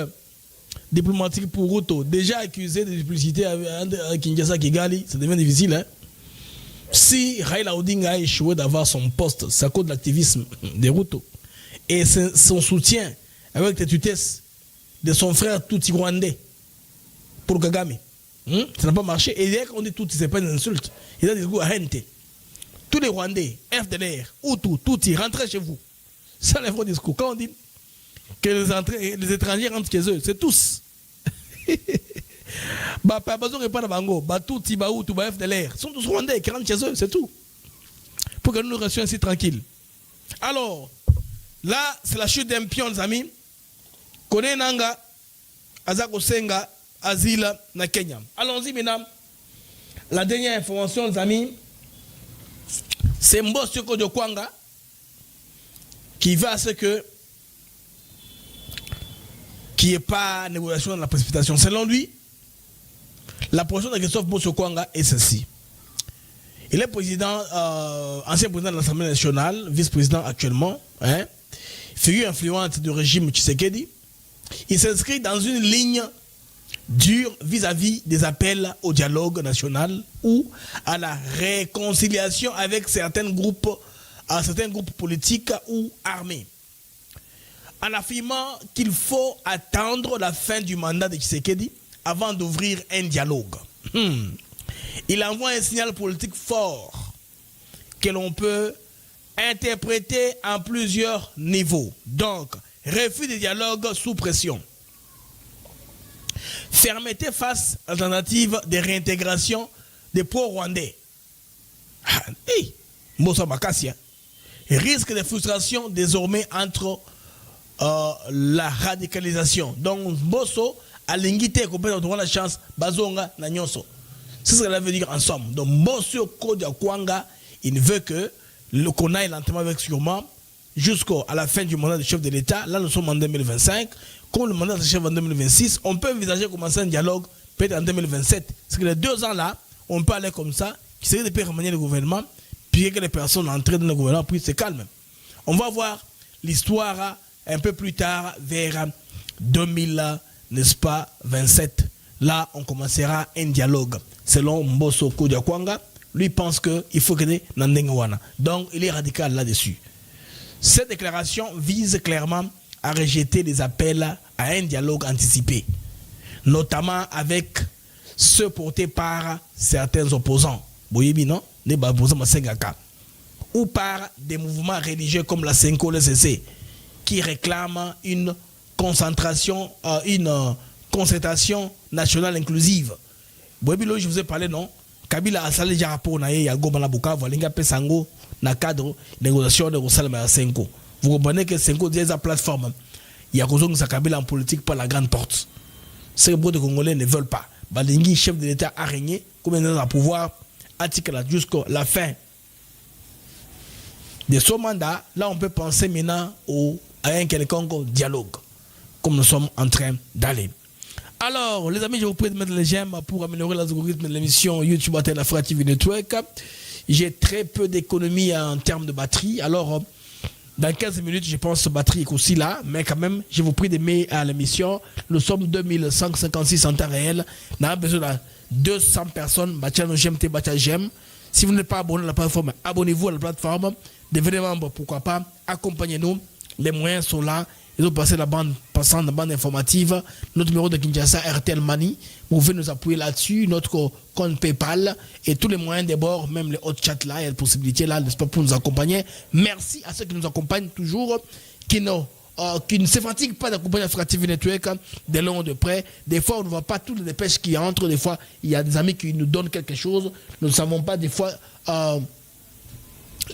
diplomatique pour Ruto, déjà accusé de duplicité à Kinshasa Kigali, ça devient difficile. Hein? Si Raila Odinga a échoué d'avoir son poste, c'est à cause de l'activisme de Ruto et son soutien avec la tutesse de son frère Tutsi rwandais pour Kagame. Ça n'a pas marché. Et dès qu'on dit Tutsi, c'est pas une insulte. Il a des goûts à rente. Tous les Rwandais, FDLR, Hutu, Tutsi, rentrez chez vous. C'est le vrai discours. Quand on dit que les étrangers rentrent chez eux, c'est tous. Bah, pas besoin de répondre à Bango. Bah, Tutsi, bah, Hutu, bah, FDLR. Ils sont tous Rwandais qui rentrent chez eux, c'est tout. Pour que nous nous restions ainsi tranquilles. Alors, là, c'est la chute d'un pion, les amis. Kone Nanga, Azako Senga, Asile, na Kenya. Allons-y maintenant. La dernière information, les amis, c'est Mbosso Kojo Kwanga, qui veut à ce que qu'il n'y ait pas de négociation dans la précipitation. Selon lui, la position de Christophe Bosso-Kwanga est celle-ci. Il est président, ancien président de l'Assemblée nationale, vice-président actuellement, hein, figure influente du régime Tshisekedi. Il s'inscrit dans une ligne dure vis-à-vis des appels au dialogue national ou à la réconciliation avec certains groupes politiques ou armés. En affirmant qu'il faut attendre la fin du mandat de Tshisekedi avant d'ouvrir un dialogue. Il envoie un signal politique fort que l'on peut interpréter en plusieurs niveaux. Donc, refus de dialogue sous pression. Fermeté face à l'alternative de réintégration des pro-rwandais. Risque de frustration désormais entre la radicalisation. Donc, Bosso a l'ingité complètement la chance, Bazonga na nyonso. C'est ce que ça veut dire en somme. Donc, Bosso Kodia Kwanga, il veut que qu'on aille lentement avec sûrement jusqu'à la fin du mandat du chef de l'État. Là, nous sommes en 2025. Comme le mandat du chef en 2026, on peut envisager commencer un dialogue peut-être en 2027. Parce que les 2 ans là, on peut aller comme ça, qui serait de faire remanier le gouvernement, puis que les personnes entrées dans le gouvernement, puis c'est calme. On va voir l'histoire un peu plus tard, vers 2000, n'est-ce pas, 27. Là, on commencera un dialogue. Selon Mbosso Kodia Kwanga, lui pense qu'il faut que Nandengawana. Donc, il est radical là-dessus. Cette déclaration vise clairement à rejeter les appels à un dialogue anticipé, notamment avec ceux portés par certains opposants, ou par des mouvements religieux comme la Senko, le CC, qui réclament une concertation nationale inclusive. Je vous ai parlé, non? Kabila a salé Jarapo na ya Goma na Bukavu, alinga pesango na cadre négociation de Rosalema ya Senko. Vous comprenez que Senko dit la plateforme. Il y a cause que Kabila en politique par la grande porte. Ces gros de Congolais ne veulent pas. Balingi, chef de l'État, a régné, comme il a pouvoir, jusqu'à la fin de son mandat. Là, on peut penser maintenant à un quelconque dialogue, comme nous sommes en train d'aller. Alors, les amis, je vous prie de mettre les j'aime pour améliorer l'algorithme de l'émission YouTube Antenne Africa TV Network. J'ai très peu d'économie en termes de batterie. Alors, dans 15 minutes, je pense que la batterie est aussi là. Mais quand même, je vous prie d'aimer à l'émission. Nous sommes 2156 en temps réel. Nous avons besoin de 200 personnes. J'aime. Si vous n'êtes pas abonné à la plateforme, abonnez-vous à la plateforme. Devenez membre, pourquoi pas. Accompagnez-nous. Les moyens sont là. Ils ont passé la bande informative. Notre numéro de Kinshasa, RTL Mani. Vous pouvez nous appuyer là-dessus. Notre compte PayPal et tous les moyens des bords, même les hot chats là, il y a la possibilité là, n'est-ce pas, pour nous accompagner. Merci à ceux qui nous accompagnent toujours, qui ne se fatiguent pas d'accompagner Africa TV Network de long de près. Des fois, on ne voit pas toutes les dépêches qui entrent. Des fois, il y a des amis qui nous donnent quelque chose. Nous ne savons pas des fois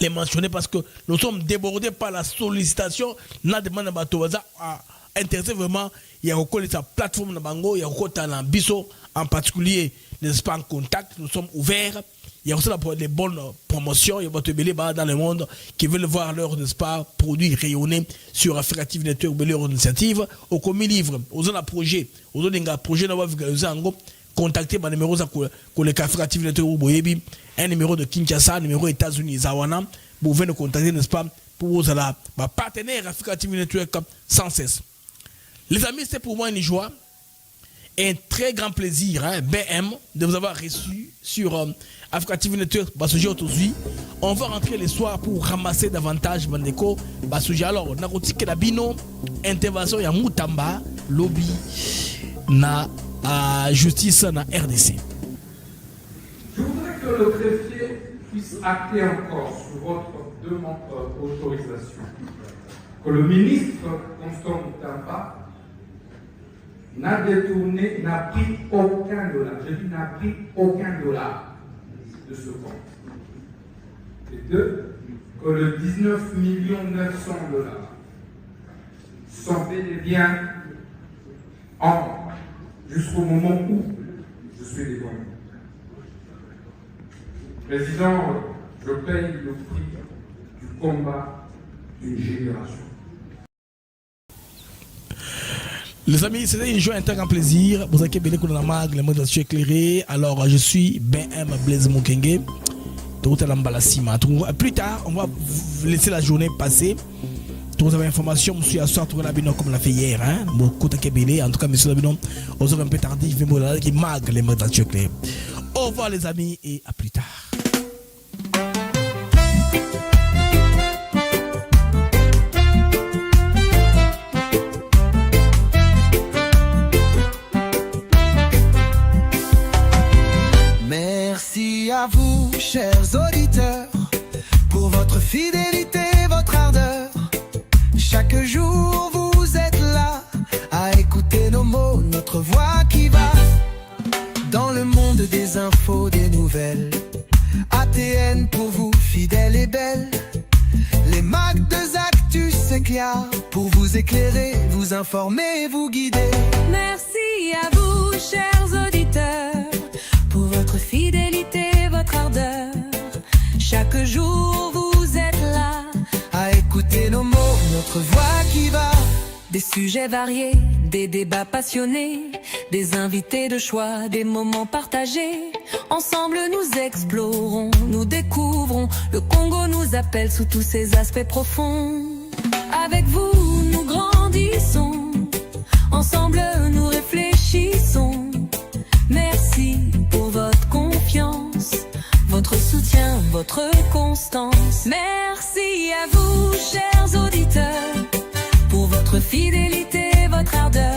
les mentionner parce que nous sommes débordés par la sollicitation. La demande de Batowaza a intéressé vraiment. Il y a encore sa plateforme de Bango, il y a encore un biseau en particulier, n'est-ce pas, en contact. Nous sommes ouverts. Il y a aussi les bonnes promotions. Il y a des gens dans le monde qui veulent voir leurs, n'est-ce pas, produits rayonnés sur Africa TV Network, leur initiative. Au commis livre, aux autres projets, aux autres projets, nous avons contacter mon numéro pour le Africa TV Network, un numéro de Kinshasa, un numéro États-Unis, Zawana. Vous pouvez nous contacter, n'est-ce pas, pour la partenaire Africa TV Network sans cesse. Les amis, c'est pour moi une joie et un très grand plaisir, BM, de vous avoir reçu sur Africa TV Network. Aujourd'hui, on va rentrer le soir pour ramasser davantage Bandeko. Alors, Nakotique Labino, intervention, il y a Moutamba, lobby, na justice na RDC. Je voudrais que le greffier puisse acter encore sur votre demande d'autorisation que le ministre Constant Moutamba n'a détourné, n'a pris aucun dollar. Je dis n'a pris aucun dollar de ce compte. Et deux, que le 19 900 000 $ sont bel et bien en jusqu'au moment où je suis devant vous. Président, je paye le prix du combat d'une génération. Les amis, c'était une joie, un très grand plaisir. Vous avez bien écouté la mag, les mots d'actu éclairés. Alors, je suis BM Blaise Mukenge. Plus tard, on va laisser la journée passer. Vous avez information, monsieur Assouar Touré-Labinon, comme l'a fait hier. En tout cas, monsieur Labinon, aux heures un peu tardives, qui mag les mots d'actu éclairés. Au revoir, les amis, et à plus tard. Merci à vous, chers auditeurs, pour votre fidélité, votre ardeur. Chaque jour vous êtes là à écouter nos mots, notre voix qui va dans le monde des infos, des nouvelles. ATN pour vous, fidèle et belle. Les mags de Zactus s'éclairent pour vous éclairer, vous informer, vous guider. Merci à vous, chers auditeurs, pour votre fidélité, votre ardeur. Chaque jour vous êtes là à écouter nos mots, notre voix qui va. Des sujets variés, des débats passionnés, des invités de choix, des moments partagés. Ensemble nous explorons, nous découvrons. Le Congo nous appelle sous tous ses aspects profonds. Avec vous nous grandissons, ensemble nous réfléchissons. Merci pour votre confiance, votre soutien, votre constance. Merci à vous, chers auditeurs, pour votre fidélité, votre ardeur.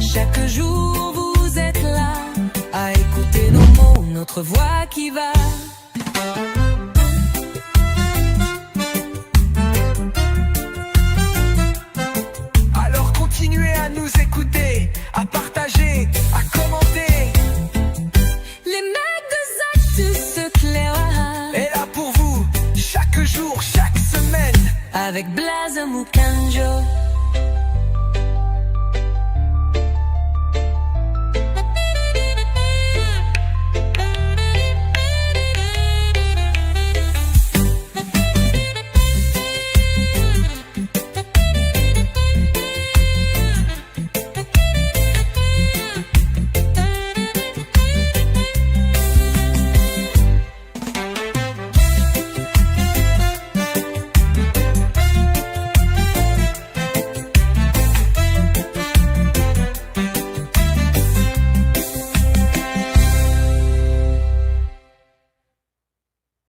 Chaque jour vous êtes là à écouter nos mots, notre voix qui va. Alors continuez à nous écouter, à partager, à commenter. Les mecs de Zactus s'éclairent. Et là pour vous, chaque jour, chaque semaine. Avec Blaise Mukenge.